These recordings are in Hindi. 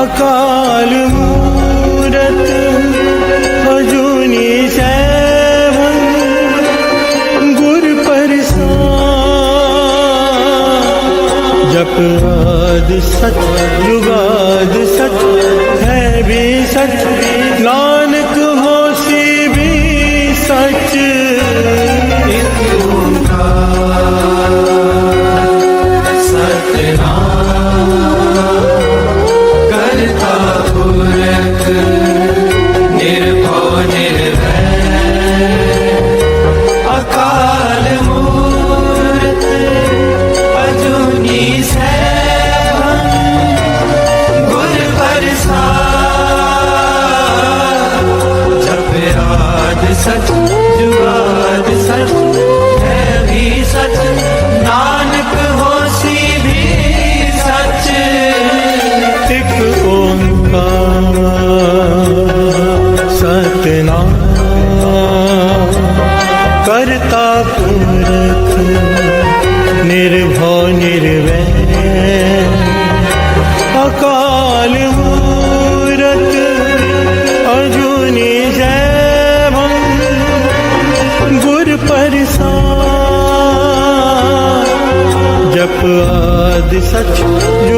अकाल मूरत अजूनी सैभं गुर प्रसाद। जप आदि सच जुगाद सच है भी सच, नानक होसी भी सच। एक ओंकार सतनाम करता पुरख निर्भव निर्वैर। अकाल मूरत अजूनी सैभं गुर प्रसाद। जप आद सच जुगाद सच है भी सच, नानक होसी भी सच। एक ओंकार सतनाम करता पुरख निर्भव निर्वैर। अकाल मूरत अजूनी सैभं गुर प्रसाद। जप आद सच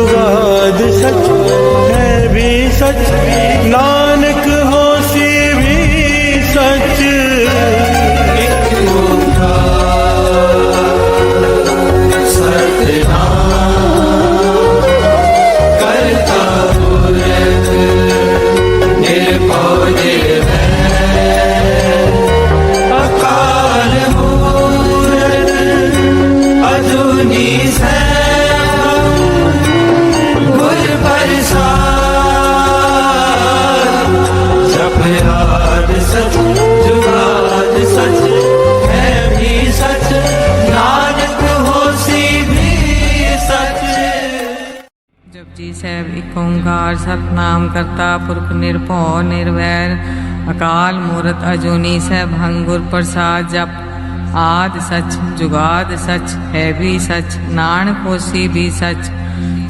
जुगाद सच है भी सच, नानक होसी भी सच। एक ओंकार सतनाम करता पुरख निर्भव निर्वैर। अकाल मूरत अजूनी सैभं गुर प्रसाद। जप आद सच जुगाद सच है भी सच, नानक होसी भी सच। जपजी ਸਾਹਿਬ ਇੱਕ ਓਂਕਾਰ ਸਤਨਾਮ ਕਰਤਾ ਪੁਰਖ ਨਿਰਭਉ ਨਿਰਵੈਰ। ਅਕਾਲ ਮੂਰਤ ਅਜੂਨੀ ਸੈਭੰ ਗੁਰ ਪ੍ਰਸਾਦ। ਜਪ ਆਦ ਸਚ ਜੁਗਾਦ ਸਚ ਹੈ ਵੀ ਸਚ, ਨਾਨਕ ਹੋਸੀ ਵੀ ਸਚ।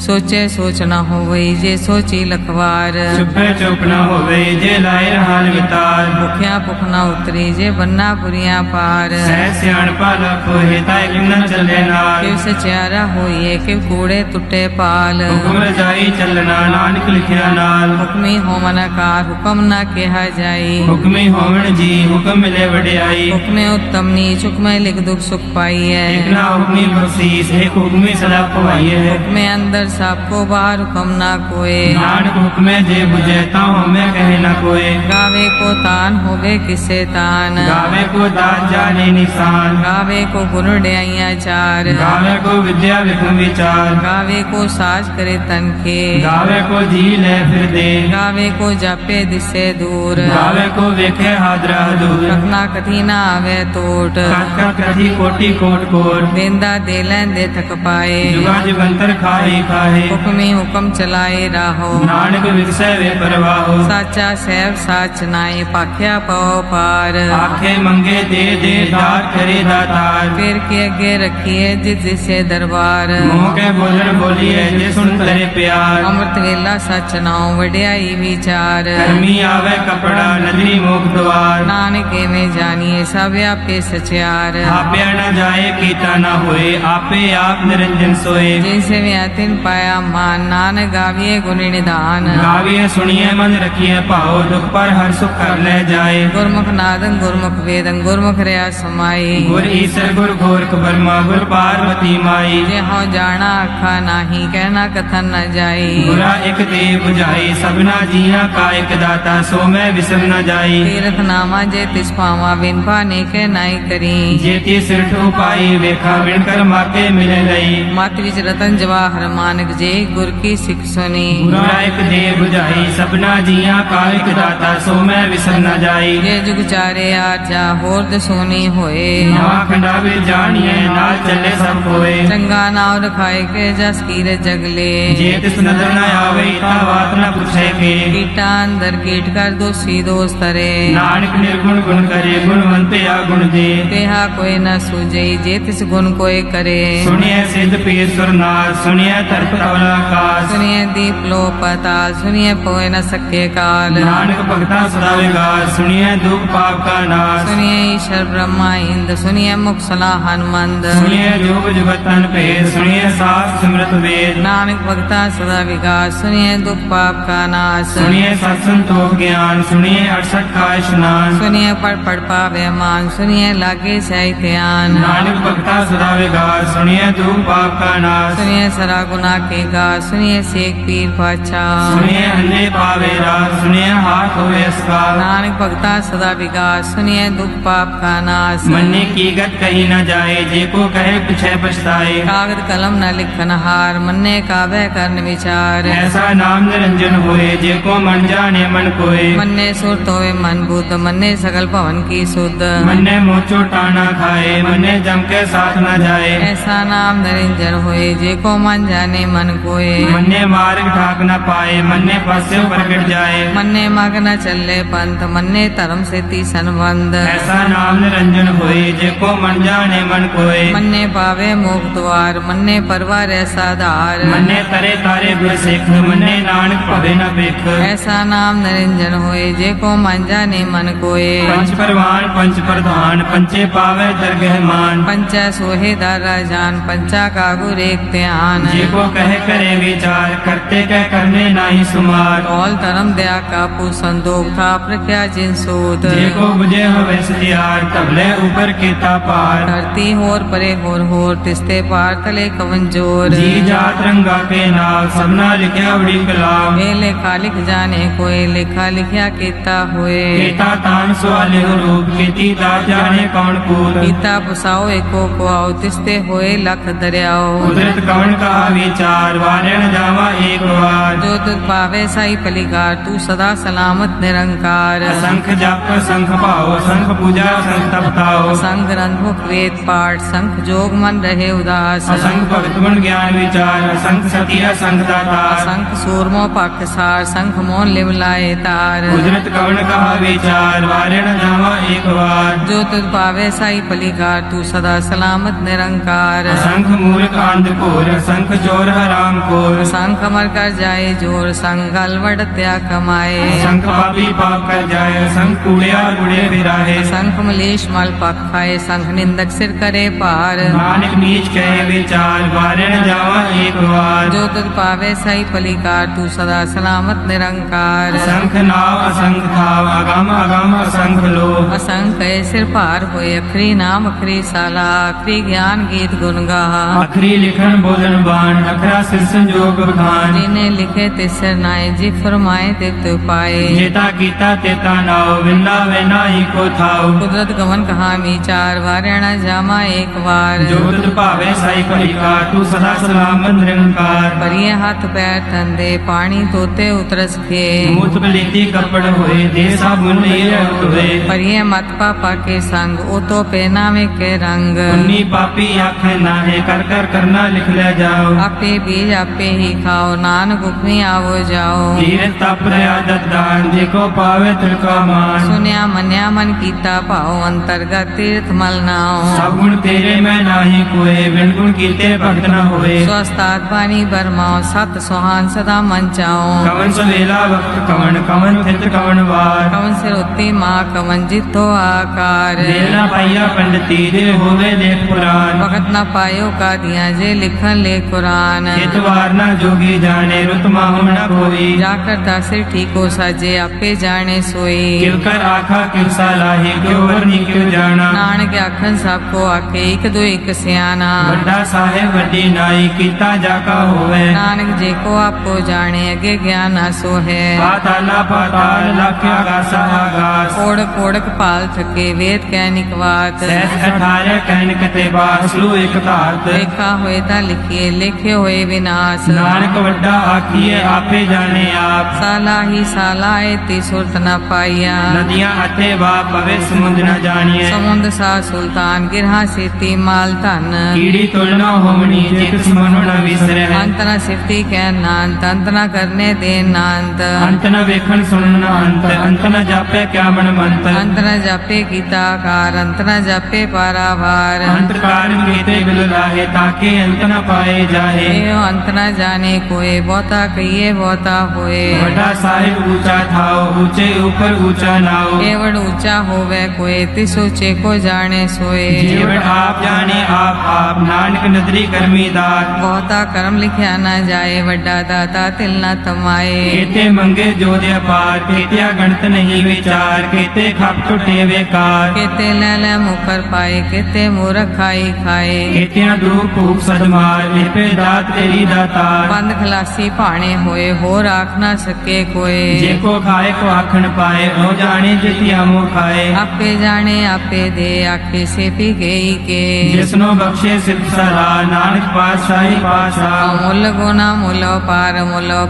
ਸੋਚੇ ਸੋਚ ਨਾ ਹੋਵਈ ਜੇ ਸੋਚੀ ਲਖਵਾਰ। ਚੁੱਪੇ ਚੁੱਪ ਨਾ ਹੋਵੇ ਜੇ ਲਾਏ ਰਹਾਨ ਵਿਤਾਰ। ਭੁਖਿਆ ਭੁਖ ਨਾ ਉਤਰੀ ਜੇ ਬੰਨਾ ਪੁਰੀਆਂ ਪਾਰ। ਸਹਿ ਸਿਆਣਪਾ ਲਖ ਹੋਏ ਤਾਂ ਇੱਕ ਨਾ ਚੱਲੇ ਨਾਲ। ਕਿਵ ਸਚਿਆਰਾ ਹੋਈਏ ਕਿਵ ਕੂੜੇ ਟੁੱਟੇ ਪਾਲ। ਹੁਕਮ ਰਜਾਈ ਚੱਲਣਾ ਨਾਨਕ ਲਿਖਿਆ ਨਾਲ। ਹੁਕਮੀ ਹੋਵਨ ਆਕਾਰ ਹੁਕਮ ਨਾ ਕਿਹਾ ਜਾਈ। ਹੁਕਮੀ ਹੋਵਣ ਜੀ ਹੁਕਮ ਮਿਲੇ ਵਡਿਆਈ। ਹੁਕਮੇ ਉੱਤਮ ਨੀਚ ਹੁਕਮੇ ਲਿਖ ਦੁਖ ਸੁਖ ਪਾਈਐ। ਇੱਕ ਨਾ ਹੁਕਮੀ ਬਖਸ਼ੀਸ ਇੱਕ ਹੁਕਮੀ ਸਦਾ ਪਵਾਈਏ। ਹੁਕਮੇ ਅੰਦਰ ਸਭ ਕੋ ਬਾਹਰ ਹੁਕਮ ਨਾ ਕੋਏ। ਨਾਨਕ ਹੁਕਮੇ ਜੇ ਬੁਝੇ ਤਾਂ ਹਉਮੈ ਕਹੇ ਨਾ ਕੋਏ। ਗਾਵੇ ਕੋ ਤਾਨ ਹੋਵੇ ਕਿਸੇ ਤਾਨ। ਗਾਵੇ ਕੋ ਦਾਤ ਜਾਣੇ ਨਿਸ਼ਾਨ। ਗਾਵੇ ਕੋ ਗੁਣ ਡਿਆਈਆਂ ਚਾਰ। ਗਾਵੇ ਕੋ ਵਿਦਿਆ ਵਿਖਮ ਵਿਚਾਰ। ਗਾਵੇ ਕੋ ਸਾਜ ਕਰੇ ਤਨ ਕੇ। ਗਾਵੇ ਕੋ ਜੀ ਲੈ ਫਿਰ ਦੇ। ਗਾਵੇ ਕੋ ਜਾਪੇ ਦਿਸੇ ਦੂਰ। ਗਾਵੇ ਕੋ ਵੇਖੇ ਹਾਦਰਾ ਦੂਰ। ਰਖਨਾ ਕਥੀ ਨਾ ਆਵੇ ਟੋਟ। ਕਥ ਕਥੀ ਕੋਟੀ ਕੋਟ ਕੋਟ। ਦੇਂਦਾ ਦੇ ਲੈਂਦੇ ਥਕ ਪਾਏ। ਜੁਗਾ ਜੁਗੰਤਰ ਖਾਹੀ ਖਾਹੇ। ਹੁਕਮੀ ਹੁਕਮ ਚਲਾਏ ਰਾਹੋ। ਨਾਨਕ ਵਿਗਸੈ ਵੇ ਪਰਵਾਹੋ। ਸਾਚਾ ਸਹਿਬ ਸਾਚ ਨਾਏ ਪਾਖਿਆ ਪਉ ਪਾਰ। ਆਖੇ ਮੰਗੇ ਦੇ ਦੇ ਦਾਤ ਕਰੇ ਦਾਤਾਰ। ਫਿਰ ਕੇ ਅੱਗੇ ਰੱਖੀਏ ਜਿਸ ਦਿਸੇ ਦਰਬਾਰ। ਮੋਹ ਕੇ ਬੋਲਣ ਬੋਲੀਏ ਜੇ ਸੁਣ ਤਰੇ ਪਿਆਰ। ਅੰਮ੍ਰਿਤ ਵੇਲਾ ਸਚ ਨਾਉ ਵਡਿਆਈ ਵਿਚਾਰ। ਕਰਮੀ ਆਵੇ ਕਪੜਾ ਨਦਰੀ ਮੁਖ ਦਵਾਰ। ਨਾਨਕ ਐਵੇਂ ਜਾਣੀਏ ਸਭ ਆਪੇ ਸਚਿਆਰ। ਆਪਿਆ ਨਾ ਜਾਏ ਕੀਤਾ ਨਾ ਹੋਏ। ਆਪੇ ਆਪ ਨਿਰੰਜਨ ਸੋਏ। ਜਿਨ ਸੇਵਿਆ ਤਿਨ ਪਾਇਆ ਮਾਨ। ਨਾਨਕ ਗਾਵੀਏ ਗੁਣ ਨਿਧਾਨ। ਗਾਵੀਏ ਸੁਣੀਏ ਮਨ ਰਖੀਏ ਭਾਉ। ਦੁਖ ਪਰ ਹਰ ਸੁਖ ਕਰ ਲੈ ਜਾਏ। ਗੁਰਮੁਖ ਨਾਦੰ ਗੁਰਮੁਖ ਵੇਦੰ ਗੁਰਮੁਖ ਰਿਆ ਸਮਾਈ। ਗੁਰ ਈਸਰ ਗੁਰ ਗੋਰਖ ਬਰਮਾ ਗੁਰ ਪਾਰਵਤੀ ਮਾਈ। ਜੇ ਹਉ ਜਾਣਾ ਆਖਾ ਨਾਹੀ ਕਹਿਣਾ ਕਥਨ ਨ ਜਾਈ। ਗੁਰਾ ਇਕ ਦੇ 부ਝਾਈ ਸਭਨਾ ਜੀਆਂ ਕਾ ਇਕ ਦਾਤਾ ਸੋ ਮੈਂ ਵਿਸਰ ਨ ਜਾਈ। ਤੀਰਥ ਨਾਮਾ ਜੇ ਤਿਸ ਪਾਵਾ ਬਿਨ ਪਾਨੇ ਕੇ ਨਾਈ ਕਰੀ। ਜੇ ਤੀ ਸਿਰਠ ਉਪਾਈ ਵੇਖਾ ਵਿਣ ਕਰ ਮਾਕੇ ਮਿਲੇ ਲਈ। ਮਤ ਵਿੱਚ ਰਤਨ ਜਵਾਹਰ ਮਾਨਕ ਜੇ ਗੁਰ ਕੀ ਸਿੱਖ ਸੁਣੀ। ਗੁਰਾ ਇਕ ਦੇ 부ਝਾਈ ਸਭਨਾ ਜੀਆਂ ਕਾ ਇਕ ਦਾਤਾ ਸੋ ਮੈਂ ਵਿਸਰ ਨ ਜਾਈ। ਜੇ ਜੁਗ ਚਾਰੇ ਆਜਾ ਹੋਰ ਦਸੋਨੀ ਹੋਏ। ਨਵਾ ਖੰਡਾ ਵਿੱਚ ਜਾਣੀਏ ਨਾਲ ਚੱਲੇ ਸਭ ਕੋਏ। ਚੰਗਾ ਨਾਮ ਰਖਾਏ ਕੇ ਜਸ ਕੀਰੇ ਜਗਲੇ। ਜੇ ਤਿਸ ਨਦਰ ਨ ਆਵੇ ਤਾਂ ਬਾਤ ਨ ਪੁੱਛੇ ਕੇ। ਕੀਟਾ ਅੰਦਰ ਕੀਟ ਕਰ ਦੋਸੀ ਦੋਸ ਤਰੇ। ਨਾਨਕ ਨਿਰਗੁਣ ਗੁਣ ਕਰੇ ਗੁਣਵੰਤੇ ਆ ਗੁਣ ਦੇ। ਤੇਹਾ ਕੋਈ ਨ ਸੂਝਈ ਜੇ ਤਿਸ ਗੁਣ ਕੋਏ ਕਰੇ। ਸੁਣੀਏ ਸਿੱਧ ਪੀਰ ਸੁਰਨਾਰ ਸੁਣੀਏ ਧਰਤ ਤਵਲਾ ਆਕਾਸ। ਸੁਣੀਏ दीप लो पताल सुनिए पोए न सके काल नानक भगता सदा विगास सुनिए दुख पाप का नाश सुनिए ईश्वर ब्रह्मा इंद सुनिए मुख सलाह हनुमंद सुनिए जोग जुगतन भेद सुनिए शास्त्र सिमरत वेद नानक भगता सदा विकास सुनिए दुख पाप का नाश सुनिए सत्संतोष ज्ञान सुनिए 68 का स्नान सुनिए पढ़ पावे मान सुनिए लागे सैत्यान नानक भगता सदा विगास सुनिए दुख पाप का नाश सुनिए सरा गुना के गा सुनिए शेख पीर पाचा सुनिए अंधे पावे रास सुनिए हाथ होवे इसका नानक भगता सदा विकास सुनिए दुख पाप का नाश मन्ने की गत कही न जाए जे को कहे पिछे पछताए कागद कलम न लिखन हार मन्ने कावे करन विचार ऐसा नाम निरंजन होए जे को मन जाने मन कोय मन्ने सुर तोवे मन भूत मन्ने सकल भवन की सुध मन्ने मोचो टाना खाए मन्ने जम के साथ न जाए ऐसा नाम निरंजन होए जे को मन जाने मन कोय मन्ने मार्ग ठाक न पाए मन्ने पस्यो प्रकट जाए मन्ने मग न चले पंथ मन्ने धर्म से ती संबंध ऐसा नाम निरंजन होए जे को मन जाने मन कोय मन्ने पावे मोख द्वार मन्ने परवार ऐसा धार मन्ने तरे तारे गुर सिख मन्ने नानक भवे न बिख ऐसा नाम निरंजन होए जे को मन जाने मन कोय पंच परवान पंच प्रधान पंचे पावे दरगह मान पंचा सोहे दारा जान पंचा कागुर एक ध्यान जे को कहे करे विचार करते कह करने नाही सुमार कौल धर्म दया का संदोख था प्रख्या जिन सूत जे को बुझे हो वैसतियार तबले ऊपर केता पार धरती होर परे होर तिस्ते पार तले कवन जोर जी जात रंगा के नाव सबना लिखया बड़ी कलाम वे लेखा लिख जाने कोई लेखा लिखया केता हुए केता तान सवाले हो रूप केती दात जाने कौन कूद पीता पुसाओ एको को आओ तिस्ते होए लख दरियाओ कुदरत कौन का विचार वारे न जावा एक बार जो तुझ पावे साई पलिकार तू सदा सलामत निरंकार असंख जाप संख पाओ संख पूजा संख तपताओ संग ग्रंथ मुख वेद पाठ संख जोग मन रहे उदास असंख भक्त गुण ज्ञान विचार असंख सती असंख दाता संख सूरमो पख सार संख मोन लिव लाए तार कुदरत कौन कहा विचार वारे न जावा एक बार जो तुझ पावे साई पलिकार तू सदा सलामत निरंकार असंख मूर्ख अंधकोर असंख चोर हराम कोर संख मर कर जाए जोर संग अलवड़ त्या कमाए असंख पापी पाप कर जाए असंख कूड़िया गुड़े फिराहे संख मलेश मल पख खाए संख निंदक सिर करे पार नानक नीच कहे विचार वारे न जावा एक बार जो तुझ पावे साई पलिकार तू सदा सलामत निरंकार असंख नाव असंख थाव अगम अगम असंख लो असंख सिर पार होए अखरी नाम अखरी साला अखरी ज्ञान गीत गुण गा अखरी लिखन बोलन बाण अखरा सिर संजोग बखान जिन्हें लिखे तिसर नाय जी फरमाए तित पाए जेता कीता तेता नाव विंदा वेना ही को थाव कुदरत गमन कहा विचार वारणा जामा एक बार जो तुझ भावे साई पलिका तू सदा सलामत निरंकार परिये हाथ पैर तंदे पानी तोते उतरस खे मूत बलेती कपड़ होए दे साबुन नीर हुए परिये मत पापा के संग ओ तो पहनावे के रंग उन्नी पापी आँख नाहे कर कर करना लिख ले जाओ आपे बीज आपे ही खाओ नानक उपमी आवो जाओ धीर तप आदत दान देखो पावे तिलका मान सुनिया मन्या मन कीता पाओ अंतर्गत तीर्थ मल नाओ सब गुण तेरे में नाही कोए बिन गुण कीते भक्त न होए स्वस्थात पानी बरमाओ सत सुहान सदा मन चाओ कवन सवेला वक्त कवन कवन थित कवन वार कवन सिर उत्ती माँ कवन जितो आकार देर न पाइया पंडिती दे होवे देख पुराण वक्त न पायो का दिया जे लिखन ले कुरान चितवार न जोगी जाने रुत माहु न कोई जाकर दासिर ठीको साजे आपे जाने सोई किव कर आखा किव सालाही क्यों वरनी क्यों जाना नानक आखन सबको आके एक दो एक सियाना बड़ा साहेब वड्डी नाई कीता जाका होवे नानक जे को आपको जाने अगे ज्ञान आसो है पाताला पाताल लख्या आगासा आगास कोड़ कोड़क पाल थके वेद कैनिक वात सहस 18 कहन कते बासलू एक धात लिखा होए ता लिखिए लिखे होए विनाश नानक वड्डा आखिए आपे जाने आप साला ही साला एती सुरत न पाइया नदियां अते बा पवे समुद्र न जानिए समुद्र सा सुल्तान गिरहा सेती माल धन कीड़ी तुलना होमनी जे किस मनो न विसरे अंत न सिफती कै नांत अंत न करने दे नांत अंत न वेखन सुनन अंत न जापे क्या मन मंत अंत न जापे गीताकार अंत न जापे पारावार अंत कार कीते बिल लाहे ताके अंत न पाए जाहे एवं अंत न जाने को होए बहुता कहिए बहुता होए वड्डा साहिब ऊंचा थाओ ऊंचे ऊपर ऊंचा नाओ केवड़ ऊंचा होवे कोई तिस ऊंचे को जाने सोए जीवट आप जाने आप नानक नदरी करमी दात बहुता कर्म लिखिया न जाए वड्डा दाता तिल न तमाए केते मंगे जोधे अपार केतिया गणत नहीं विचार केते खप टुटे बेकार केते ले मुकर पाए केते मूर्ख खाई खाए केतिया दूर भूख सदमार लिपे दात तेरी दातार बंद खलासी पाने होए हो राख न सके कोई जेको खाए को आखन पाए ओ जाने जितिया मुँह खाए आपे जाने आपे दे आखे से पी गई के जिसनो बख्शे सिद्ध सरा नानक पातशाही पातशाह मुल गुना मुल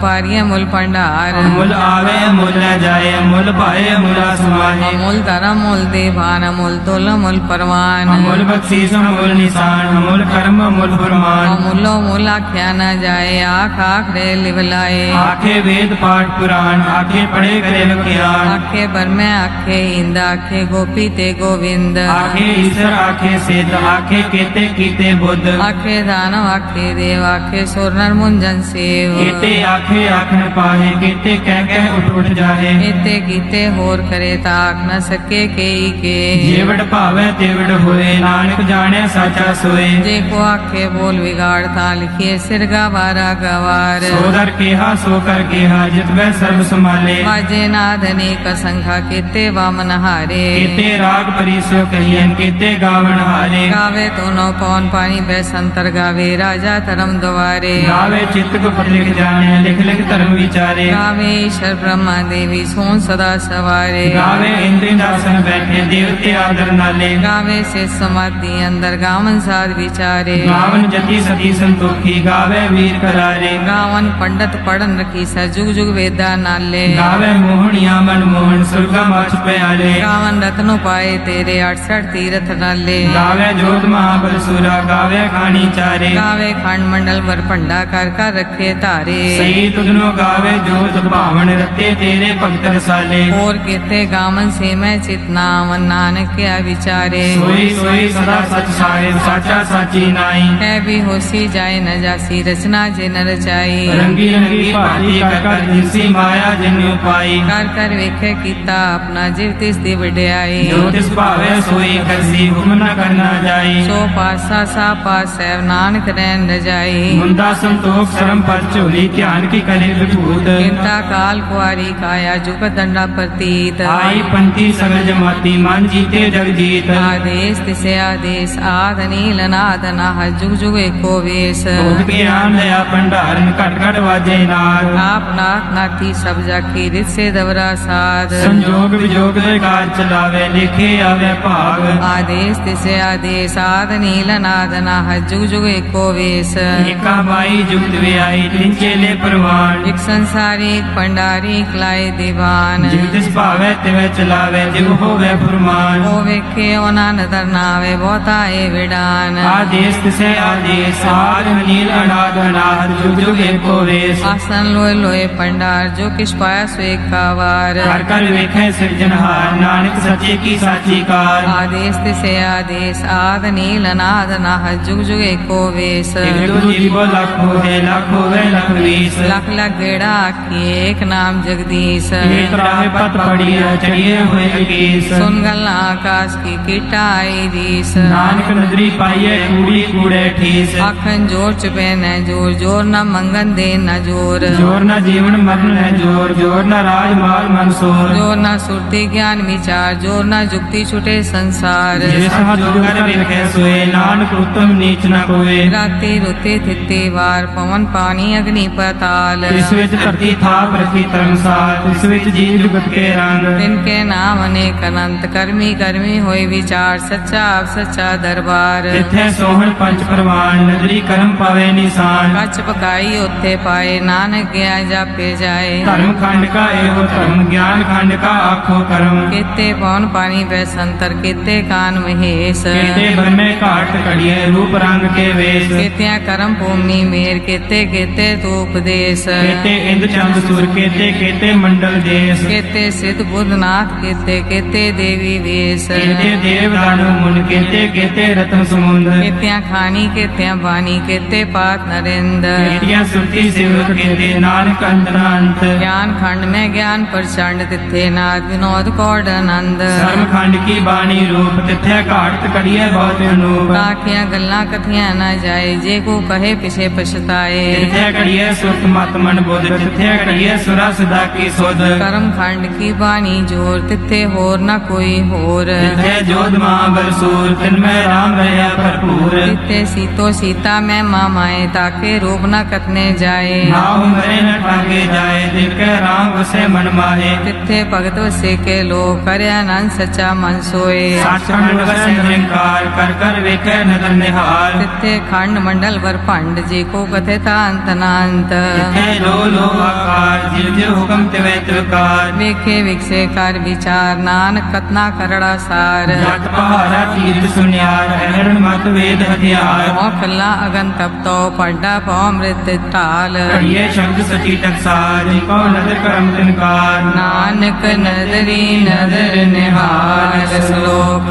पारिय मुल पंडार मुल आवे मुल न जाए मुल पाए मुला समाये मुल धर्म मुल देवान मुल तुल मुल परवान मुल बख्शीस मुल निशान मुल कर्म मुल फरमान मुलो मुल आख्या न जाए आख आख रे लिवलाए आखे वेद पाठ पुराण आखे पढ़े करे ज्ञान आखे बर में आखे इंद आखे गोपी ते गोविंद आखे ईश्वर आखे सिद्ध आखे केते कीते बुद्ध आखे दानव आखे देव आखे सुर नर मुंजन सेव केते आखे आखन पाहे केते कह उठ जाहे एते कीते होर करे ताक न सके केई के जेवड़ भावे तेवड़ होए नानक जाने साचा सोए जे को आखे बोल बिगाड़ ता लिखिए सिर गवारा गवार सो दर केहा सो कर केहा जित वह सर्व संभाले बाजे नाद अनेक संख्या केते वामन हारे केते राग परिसो कहियन केते गावन हारे गावे दोनों पौन पानी बैसंतर गावे राजा धर्म द्वारे गावे चित्त को पढ़ लिख जाने लिख लिख धर्म विचारे गावे ईश्वर ब्रह्मा देवी सोन सदा सवारे गावे इंद्र दासन बैठे देवते आदर नाले गावे से समाधि अंदर गावन साध विचारे गावन जति सती संतोखी गावे वीर करारे गावन पंडित पढ़न रखी सा जुग जुग वेदा नाले गावे मोहनिया मनमोहन सुरगा माछ प्याले गावन रत्नो पाए तेरे 68 तीरथ नाले गावे जोत महाबल सुरा गावे खानी चारे गावे खंड मंडल वर पंडा कर रखे तारे सही तुधनो गावे जोत भावन रते तेरे भक्त रसाले और केते गावन से मैं चितनावन नानक क्या विचारे सोई सोई सदा सच साहिब साचा साची नाई है भी होसी जाए न जासी रचना जे न रचाई रंगी रंगी भाती कर जिनसी माया जिन्यू पाई कर वेखे कीता अपना जीव तिस दी वड्याई जो तिस भावे सोई करसी हुक्म न करना जाई सो पासा सा पास है नानक रैन न जाई मुंदा संतोख शरम पर चोली ध्यान की करे विभूत चिंता काल कुआरी काया जुग दंडा प्रतीत आई पंथी सगल जमाती मान जीते जग जीत आदेश तिसे आदेश आद नील नाद नाह जुग जुग एको वेश भोग ज्ञान दया भंडारन घट घट वाजे नाद आप नाथ नाथी सब जाकी रित से दवरा साध संजोग विजोग दे कार चलावे लिखे आवे भाग आदेश तिसे आदेश आद नील नाद नाह जुग जुग एको वेश एका बाई जुगत वे आई तिन चेले परवान एक संसारी एक पंडारी एक लाए दीवान जिव तिस भावे तिवे चलावे जिव होवे फुरमान ओ वेखे ओना नदर नावे बहुता ए विडान आदेश तिसे आदेश आद नील अनाद अनाद जुग जुग एको वेश आसन लोए लोए पंडार जो किस पाया स्वे कावार कर कर वेखे सिरजनहार नानक सच्चे की साची कार आदेश तिसे आदेश आद नील नाद नाह जुग जुग एको वेश एक दो जीवो लाख होवे लाख होवे लख वीस लख लख गेड़ा आखी एक नाम जगदीश एक राह पत पड़ी है चढ़िए हुए अकीस सुन गल्ला आकाश की कीटा आई दीस नानक नजरी पाइये कूड़ी कूड़े ठीस आखन जोर चुपे न जोर जोर न मंगन दे न जोर जोर न जीवन मरण है जोर जोर न राज माल मनसूर जोर न सुरती ज्ञान विचार जोर न जुक्ति छुटे संसार जिसहा जोगर वेखे सोए नानक उत्तम नीच न कोए राते रुते थिते वार पवन पानी अग्नि पताल इस विच धरती थाप रखी धर्मसाल इस विच जीव जुगत के रंग तिनके नाम अनेक अनंत कर्मी कर्मी होए विचार सच्चा आप सच्चा दरबार इथे सोहन पंच परवान नजरी कर्म पावे निशान कच पकाई उत्थे पाए नानक गया जापे जाए धर्म खंड का एवं धर्म ज्ञान खंड का आखो कर्म केते पौन पानी बैसंतर केते कान महेश केते भर में काट कड़िए रूप रंग के वेश केत्या कर्म भूमि मेर केते केते तो उपदेश केते इंद्र चंद सुर केते केते मंडल देश केते सिद्ध बुद्ध नाथ केते केते देवी वेश केते देव दानव मुन केते केते रत्न समुद्र केत्या खानी केत्या बानी केते पात नरेंद्र केतिया जोदिया सुरती सेवक कीते नानक अंतनांत ज्ञान खंड में ज्ञान प्रचंड तिथे नाद विनोद कौड आनंद धर्म खंड की बाणी रूप तिथे घाट करिए बहुत अनूप ताकिया गल्ला कथियां न जाए जे को कहे पिछे पछताए तिथे करिए सुरत मत मन बुध तिथे करिए सुरा सदा की सुध कर्म खंड की बानी जोर तिथे होर न कोई होर तिथे जोध महाबल सूर तिनमें राम रहा भरपूर तिथे सीतो सीता में मामाए ताके रूप न कतने जाए नाव मरे न ठाके जाए दिल के राम उसे मन माहे तिथे भगत वसे के लोग करे आनंद सच्चा मन सोए साक्षात वसे निरंकार कर कर वेखे नदन निहार तिथे खंड मंडल वर पंड जी को कथे था अंत नांत तिथे लो आकार जिव जिव हुक्म तिवे त्रिकार वेखे विकसे कर विचार नानक कतना करड़ा सार जट पहाड़ा तीर्थ सुनियार हरण मत वेद हथियार मोह कल्ला अगन तप तो पड्डा पौ मृत टाल करिए शब्द सची टकसार जिको नदर करम तिनकार नानक नदरी नदर निहार श्लोक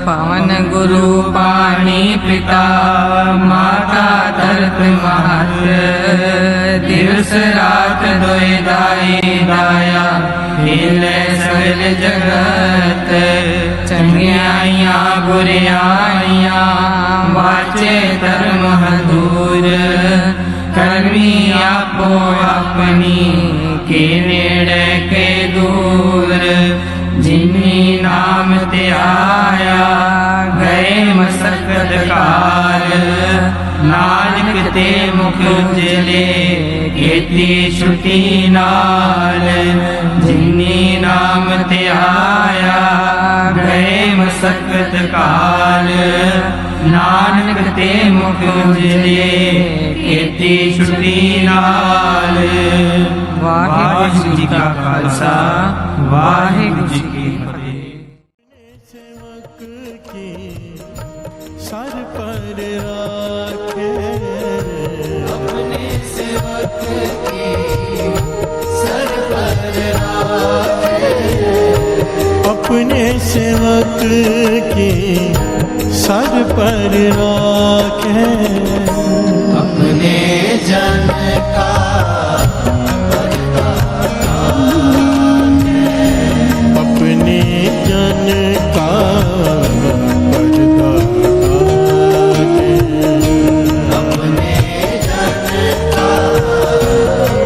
पवन गुरु पाणी पिता माता धरत महत दिवस रात दोय दाई दाया हिले सगल जगत चंगियाइया बुरियाइया वाचे धर्म दूर करमी आपो अपनी के नेड़े के दूर जिन्नी नाम ते आया गए मसकत काल नानक ते मुख उजले खेती छुटी नाल जिन्नी नाम ते आया गए मसकत काल नानक ते मुख उजले खेती छुटी नाल वाहिगुरु जी का खालसा वाहिगुरु जी की फतेह। सेवक की सर पर राखे अपने सेवक की सर पर राखे अपने सेवक की सर पर राखे अपने जन का अपने जन का पर्दा ढाके अपने जन का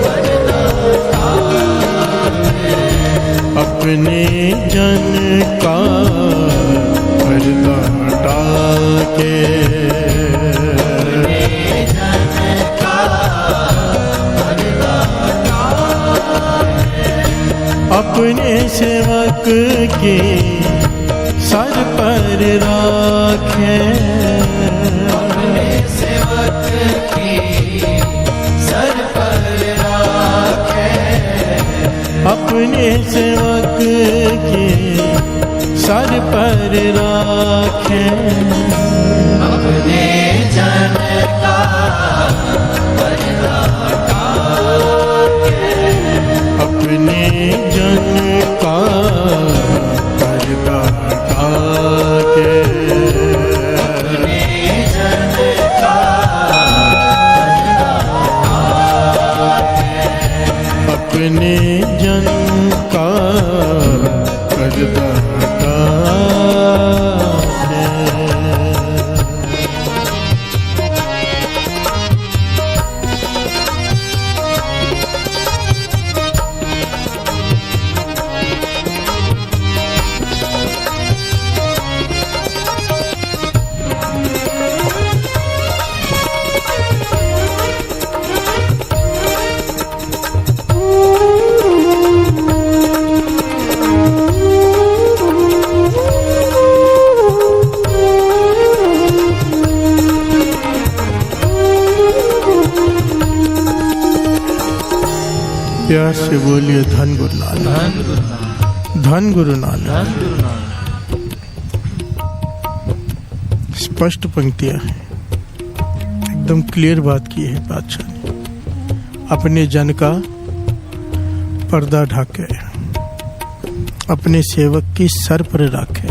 पर्दा ढाके अपने जन का पर्दा ढाके अपने सेवक के सर पर राखे अपने सेवक के सर पर राखे अपने सेवक के सर पर राखे अपने जन का पर्दा ढाके अपने जन का पर्दा ढाके अपने जन का अपने जन का पर्दा ढाके प्यार से बोलिए धन गुरु नानक धन गुरु नानक। स्पष्ट पंक्तियां हैं, एकदम क्लियर बात की है बादशाह ने। अपने जन का पर्दा ढाके अपने सेवक की सर पर रखे।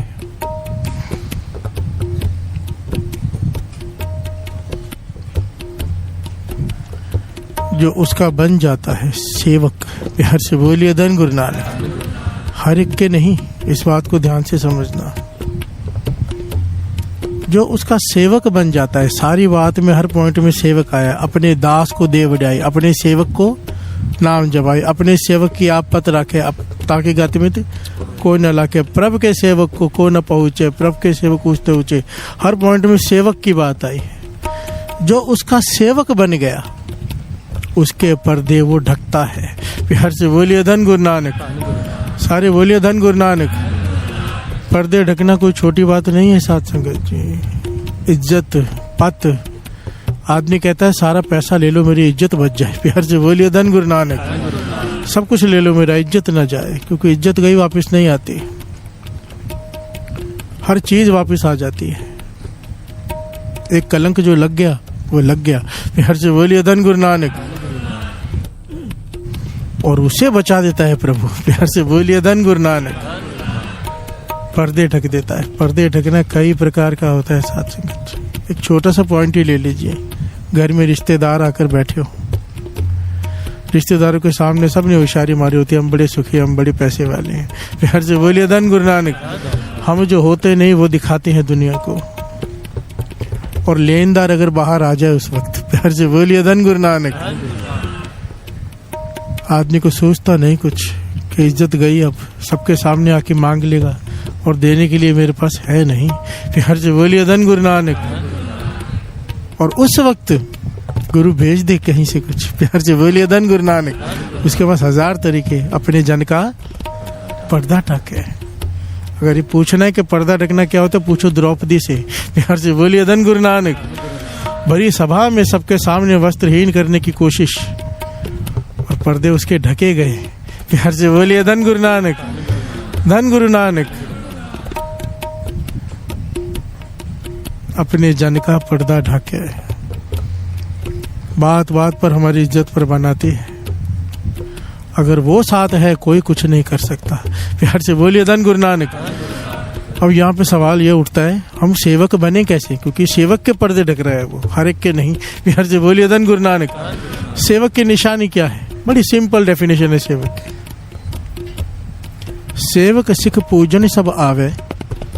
जो उसका बन जाता है सेवक। प्यार से बोलिए धन गुरु नानक। हर एक के नहीं, इस बात को ध्यान से समझना। जो उसका सेवक बन जाता है, सारी बात में हर पॉइंट में सेवक आया। अपने दास को दे बढ़ाई, अपने सेवक को नाम जबाई, अपने सेवक की आप पत रखे, ताकि गति में कोई न लाके, प्रभु के सेवक को न पहुंचे, प्रभु के सेवक ऊंचते ऊंचे। हर पॉइंट में सेवक की बात आई। जो उसका सेवक बन गया उसके पर्दे वो ढकता है। प्यार से बोलिए धन गुरु नानक। सारे बोलिए धन गुरु नानक। पर्दे ढकना कोई छोटी बात नहीं है साथ संगत जी। इज्जत पत, आदमी कहता है सारा पैसा ले लो मेरी इज्जत बच जाए। प्यार से बोलिए धन गुरु नानक। सब कुछ ले लो मेरा इज्जत ना जाए, क्योंकि इज्जत गई वापस नहीं आती। हर चीज वापस आ जाती है। एक कलंक जो लग गया वो लग गया। प्यार से बोलिए धन गुरु नानक। और उसे बचा देता है प्रभु। प्यार से बोलिए धन गुरु नानक। पर्दे ढक देता है। पर्दे ढकना कई प्रकार का होता है साथ संगत। एक छोटा सा पॉइंट ही ले लीजिए। घर में रिश्तेदार आकर बैठे हो, रिश्तेदारों के सामने सबने होशियारी मारी होती है, हम बड़े सुखी, हम बड़े पैसे वाले हैं। प्यार से बोलिए धन गुरु नानक। हम जो होते नहीं वो दिखाते हैं दुनिया को। और लेनदार अगर बाहर आ जाए उस वक्त, प्यार से बोलिए धन गुरु नानक। आदमी को सोचता नहीं कुछ कि इज्जत गई, अब सबके सामने आके मांग लेगा और देने के लिए मेरे पास है नहीं। प्यार से बोलिए धन गुरु नानक। और उस वक्त गुरु भेज दे कहीं से कुछ। प्यार से बोलिए धन गुरु नानक। उसके पास 1000 तरीके अपने जन का पर्दा ढके। अगर ये पूछना है कि पर्दा ढकना क्या होता है, पूछो द्रौपदी से। प्यार से बोलिए धन गुरु नानक। बड़ी सभा में सबके सामने वस्त्रहीन करने की कोशिश और पर्दे उसके ढके गए। प्यार से बोलिए धन गुरु नानक। धन गुरु नानक। अपने जन का पर्दा ढके। बात बात पर हमारी इज्जत पर बनाती है। अगर वो साथ है कोई कुछ नहीं कर सकता। प्यार से बोलिए धन गुरु नानक। अब यहाँ पे सवाल ये उठता है, हम सेवक बने कैसे? क्योंकि सेवक के पर्दे ढक रहा है वो, हर एक के नहीं। प्यार से बोलिए धन गुरु नानक। सेवक की निशानी क्या है? बड़ी सिंपल डेफिनेशन है सेवक की। सेवक सिख पूजन सब आवे,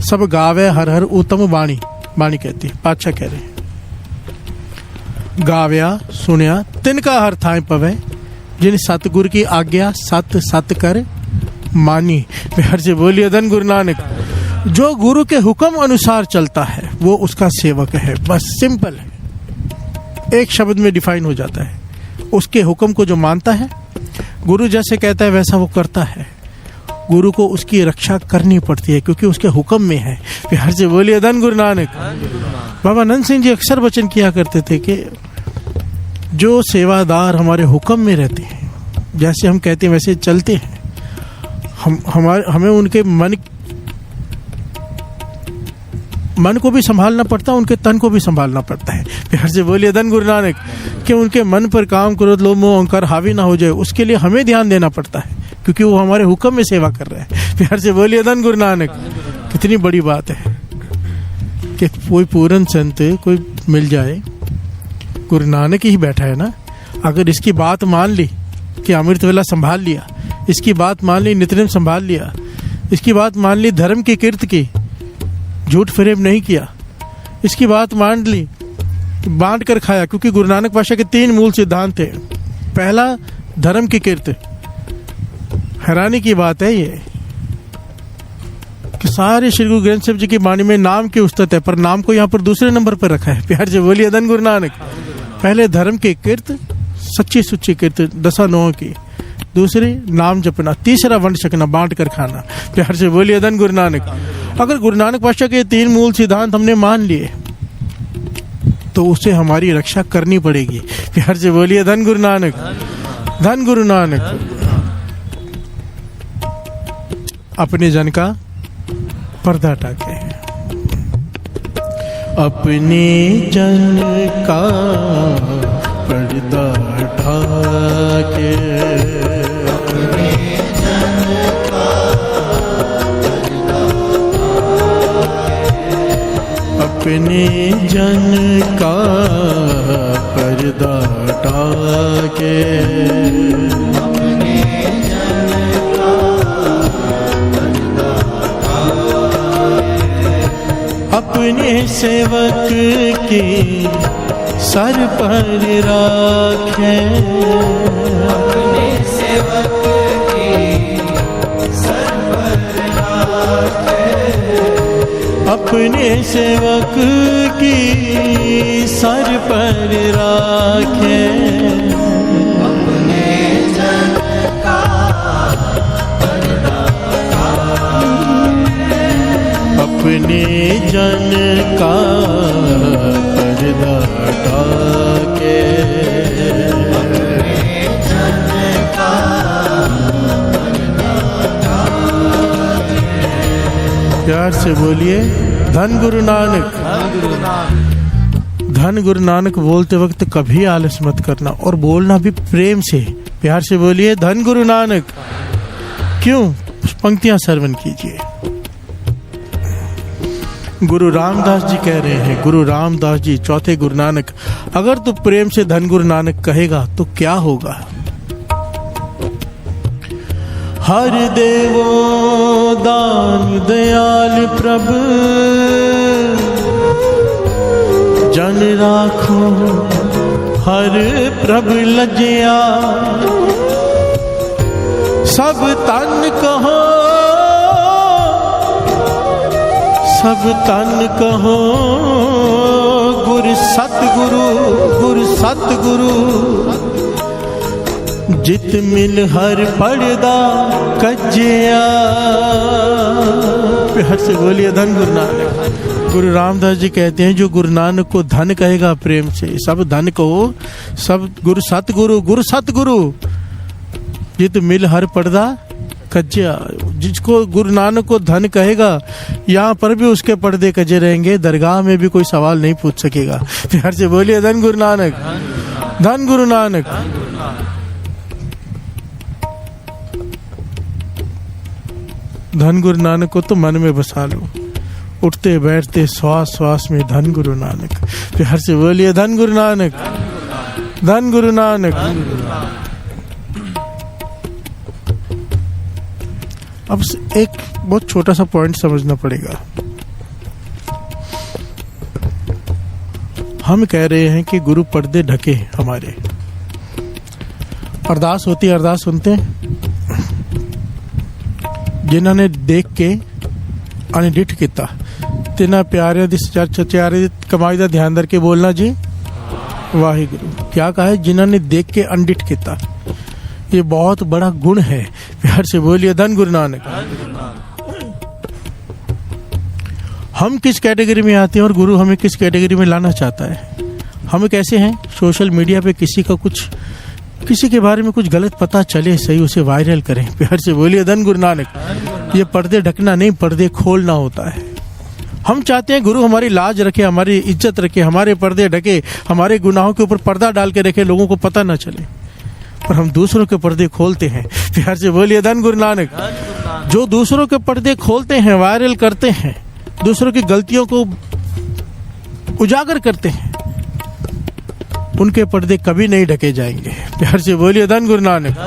सब गावे हर हर उत्तम वाणी। वाणी कहती है, पातशाह कह रहे हैं। गाव्या सुनिया तिनका हर थाए पवे, जिन सतगुरु की आज्ञा सत सत कर मानी। प्यार से बोलिए धन गुरु नानक। जो गुरु के हुक्म अनुसार चलता है वो उसका सेवक है। बस सिंपल है, एक शब्द में डिफाइन हो जाता है। उसके हुक्म को जो मानता है, गुरु जैसे कहता है वैसा वो करता है। गुरु को उसकी रक्षा करनी पड़ती है क्योंकि उसके हुक्म में है। प्यार से बोलिए धन गुरु नानक। बाबा नंद सिंह जी अक्सर वचन किया करते थे कि जो सेवादार हमारे हुक्म में रहते हैं, जैसे हम कहते हैं वैसे चलते हैं, हमें उनके मन को भी संभालना पड़ता है, उनके तन को भी संभालना पड़ता है। प्यार से बोलिए धन गुरु नानक। कि उनके मन पर काम क्रोध लोभ मोह अहंकार हावी ना हो जाए, उसके लिए हमें ध्यान देना पड़ता है क्योंकि वो हमारे हुक्म में सेवा कर रहे हैं। प्यार से बोलिए धन गुरु नानक। कितनी बड़ी बात है कि कोई पूर्ण संत कोई मिल जाए, गुरु नानक ही बैठा है ना, अगर इसकी बात मान ली कि अमृत वेला संभाल लिया, इसकी बात मान ली नित्यनेम संभाल लिया, इसकी बात मान ली धर्म की कीर्त की, झूठ फरेब नहीं किया, इसकी बात मान ली, बांट कर खाया। क्योंकि गुरु नानक पातशाह के 3 मूल सिद्धांत थे। पहला धर्म की कीर्त। हैरानी की बात है ये कि सारे श्री गुरु ग्रंथ साहिब जी की वाणी में नाम की उस्तत है, पर नाम को यहाँ पर दूसरे नंबर पर रखा है। प्यार से बोलिए धन गुरु नानक। पहले धर्म की कीर्त, सच्ची सुच्ची कीर्त 10 की। दूसरी नाम जपना। तीसरा वंड छकना, बांट कर खाना। प्यार से बोलिए धन गुरु नानक। अगर गुरु नानक पातशाह के 3 मूल सिद्धांत हमने मान लिए तो उसे हमारी रक्षा करनी पड़ेगी। प्यार से बोलिए धन गुरु नानक। धन गुरु नानक। अपने जन का पर्दा ढाके। अपने जन का पर्दा ढाके। अपने जन का पर्दा ढाके। अपने सेवक के सर पर राखे। अपने सेवक के सर पर राखे। अपने सेवक की सर पर राखे। अपने जन का पर्दा अपने जन का पर्दा ढाके। प्यार से बोलिए धन गुरु नानक। धन गुरु नानक बोलते वक्त कभी आलस मत करना, और बोलना भी प्रेम से। प्यार से बोलिए धन गुरु नानक। क्यों? पंक्तियां श्रवण कीजिए। गुरु रामदास जी कह रहे हैं, गुरु रामदास जी चौथे गुरु नानक, अगर तू प्रेम से धन गुरु नानक कहेगा तो क्या होगा? हर देवो दान दयाल प्रभु, जन राखो हर प्रभु लज्या। सब तन कहो सब तन कहो गुरु सतगुरु, गुरु सतगुरु। जित मिल हर पर्दा कज्जिया। प्यार से बोलिए धन गुरु नानक। गुरु रामदास जी कहते हैं जो गुरु नानक को धन कहेगा प्रेम से, सब धन कहो, सब गुरु सतगुरु, गुरु सतगुरु। जित मिल हर पर्दा कज्जिया। जिसको गुरु नानक को धन कहेगा, यहाँ पर भी उसके पर्दे कजे रहेंगे, दरगाह में भी कोई सवाल नहीं पूछ सकेगा। प्यार से बोलिए धन गुरु नानक, धन गुरु नानक। धन गुरु नानक को तो मन में बसा लो, उठते बैठते श्वास श्वास में धन गुरु नानक। प्यार से बोलिए धन गुरु नानक, धन गुरु नानक। अब एक बहुत छोटा सा पॉइंट समझना पड़ेगा। हम कह रहे हैं कि गुरु पर्दे ढके हमारे। अरदास होती है, अरदास सुनते हैं। जिन्होंने देख के अनडिठ किता तिना प्यारे दी सचारे कमाई दा ध्यान करके बोलना जी वाहिगुरु। क्या कहा है? जिन्होंने देख के अनडिठ किता। ये बहुत बड़ा गुण है। प्यार से बोलिए धन गुरु नानक। हम किस कैटेगरी में आते हैं और गुरु हमें किस कैटेगरी में लाना चाहता है? हम कैसे हैं? सोशल मीडिया पे किसी के बारे में कुछ गलत पता चले, सही उसे वायरल करें। प्यार से बोलिए धन गुरु नानक। ये पर्दे ढकना नहीं, पर्दे खोलना होता है। हम चाहते हैं गुरु हमारी लाज रखे, हमारी इज्जत रखे, हमारे पर्दे ढके, हमारे गुनाहों के ऊपर पर्दा डाल के रखे, लोगों को पता ना चले। पर हम दूसरों के पर्दे खोलते हैं। प्यार से बोलिए धन गुरु नानक। जो दूसरों के पर्दे खोलते हैं, वायरल करते हैं, दूसरों की गलतियों को उजागर करते हैं, उनके पर्दे कभी नहीं ढके जाएंगे। प्यार से बोलिए धन गुरु नानक।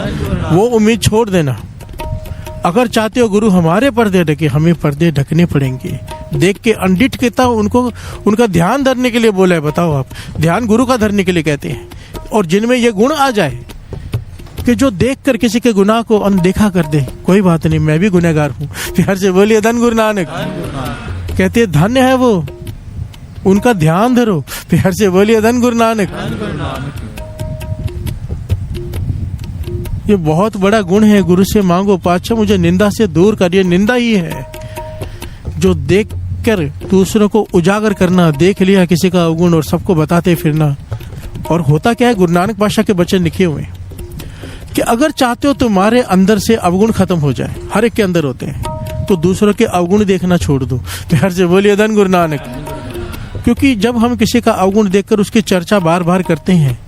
वो उम्मीद छोड़ देना। अगर चाहते हो गुरु हमारे पर्दे ढके, हमें पर्दे ढकने पड़ेंगे। देख के अनडिठ कहता उनको, उनका ध्यान धरने के लिए बोला है। बताओ आप, ध्यान गुरु का धरने के लिए कहते हैं। और जिनमें ये गुण आ जाए कि जो देखकर किसी के गुनाह को अनदेखा कर दे, कोई बात नहीं, मैं भी गुनहगार हूँ। प्यार से बोलिए धन गुरु नानक। कहते हैं धन्य है वो, उनका ध्यान धरो। प्यार से बोलिए धन गुरु नानक। ये बहुत बड़ा गुण है। गुरु से मांगो पातशाह मुझे निंदा से दूर करिए। निंदा ही है जो देख कर दूसरों को उजागर करना, देख लिया किसी का अवगुण और सबको बताते फिरना। और होता क्या है, गुरु नानक पातशाह के वचन लिखे हुए कि अगर चाहते हो तुम्हारे अंदर से अवगुण खत्म हो जाए, हर एक के अंदर होते हैं, तो दूसरों के अवगुण देखना छोड़ दो। प्यार से बोलिए धन गुरु नानक। क्योंकि जब हम किसी का अवगुण देखकर उसकी चर्चा बार बार करते हैं,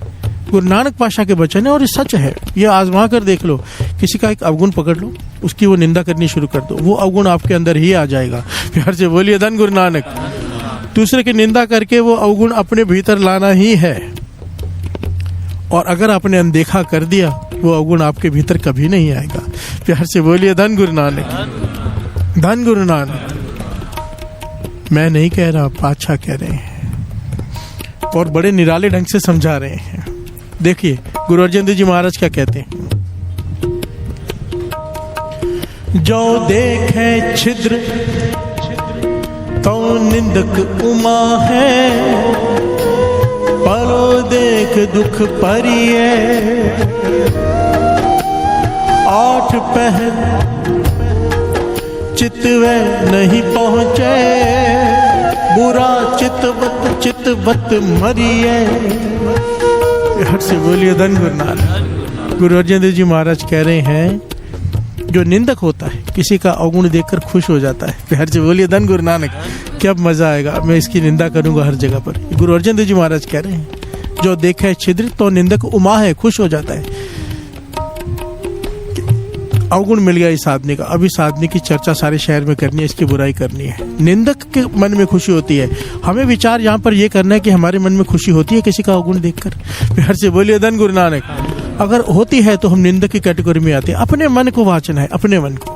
गुरु नानक पातशाह के वचन है और ये सच है, ये आजमा कर देख लो। किसी का एक अवगुण पकड़ लो, उसकी वो निंदा करनी शुरू कर दो, वो अवगुण आपके अंदर ही आ जाएगा। प्यार से बोलिए धन गुरु नानक। दूसरे की निंदा करके वो अवगुण अपने भीतर लाना ही है। और अगर आपने अनदेखा कर दिया वो अवगुण आपके भीतर कभी नहीं आएगा। प्यार से बोलिए धन गुरु नानक, धन गुरु नानक। मैं नहीं कह रहा, पातशाह कह रहे हैं और बड़े निराले ढंग से समझा रहे हैं। देखिए गुरु अर्जन देव जी महाराज क्या कहते हैं, जो देखे छिद्र तो निंदक उमा है, परो देख दुख परिये, आठ पहर चितवे नहीं पहुँचे, बुरा चितवत मरिए। हट से बोलिए धन गुरु नानक। गुरु अर्जन देव जी महाराज कह रहे हैं जो निंदक होता है किसी का अवगुण देखकर खुश हो जाता है। प्यार से बोलिए धन गुरु नानक। क्या मजा आएगा, मैं इसकी निंदा करूंगा हर जगह पर। गुरु अर्जन देव जी महाराज कह रहे हैं जो देखे छिद्र तो निंदक उमा है, खुश हो जाता है। अवगुण मिल गया इस आदमी का, अब इस आदमी की चर्चा सारे शहर में करनी है, इसकी बुराई करनी है। निंदक के मन में खुशी होती है। हमें विचार यहाँ पर यह करना है कि हमारे मन में खुशी होती है किसी का अवगुण देखकर। प्यार से बोलिए धन गुरु नानक। अगर होती है तो हम निंदक की कैटेगरी में आते हैं। अपने मन को वाचना है, अपने मन को,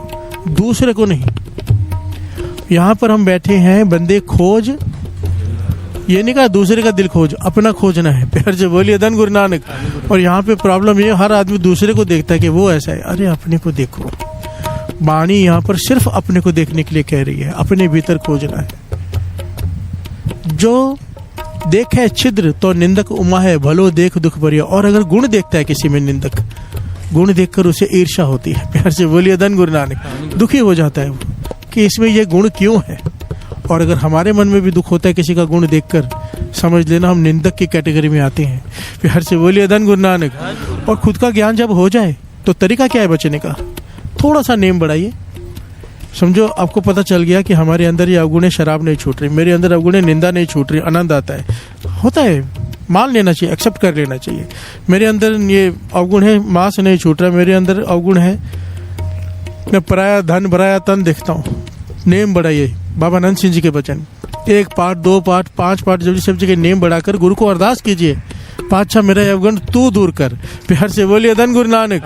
दूसरे को नहीं। यहाँ पर हम बैठे हैं, बंदे खोज, ये नहीं कहा दूसरे का दिल खोज, अपना खोजना है। प्यार से बोलिए धन गुरु नानक। और यहाँ पे प्रॉब्लम ये, हर आदमी दूसरे को देखता है कि वो ऐसा है। अरे अपने को देखो। वाणी यहाँ पर सिर्फ अपने को देखने के लिए कह रही है, अपने भीतर खोजना है। जो देखे छिद्र तो निंदक उमा है, भलो देख दुख भरिया। और अगर गुण देखता है किसी में निंदक, गुण देखकर उसे ईर्ष्या होती है। प्यार से बोलिए धन गुरु नानक। दुखी हो जाता है वो कि इसमें ये गुण क्यों है। और अगर हमारे मन में भी दुख होता है किसी का गुण देखकर, समझ लेना हम निंदक की कैटेगरी में आते हैं। प्यार से बोलिए धन गुरु नानक। और खुद का ज्ञान जब हो जाए तो तरीका क्या है बचने का, थोड़ा सा नेम बढ़ाइए। समझो आपको पता चल गया कि हमारे अंदर ये अवगुण है, शराब नहीं छूट रही, मेरे अंदर अवगुण है, निंदा नहीं छूट रही, आनंद आता है, होता है, मान लेना चाहिए, एक्सेप्ट कर लेना चाहिए। मेरे अंदर ये अवगुण है, मांस नहीं छूट रहा, मेरे अंदर अवगुण है, मैं पराया धन पराया तन देखता हूँ। नेम बढ़ाइए। बाबा नंद सिंह जी के वचन, 1 पाठ 2 पाठ 5 पाठ जब सब जगह नेम बढ़ाकर गुरु को अरदास कीजिए, पातशाह मेरा अवगुण तू दूर कर। प्यार से बोलिए धन गुरु नानक,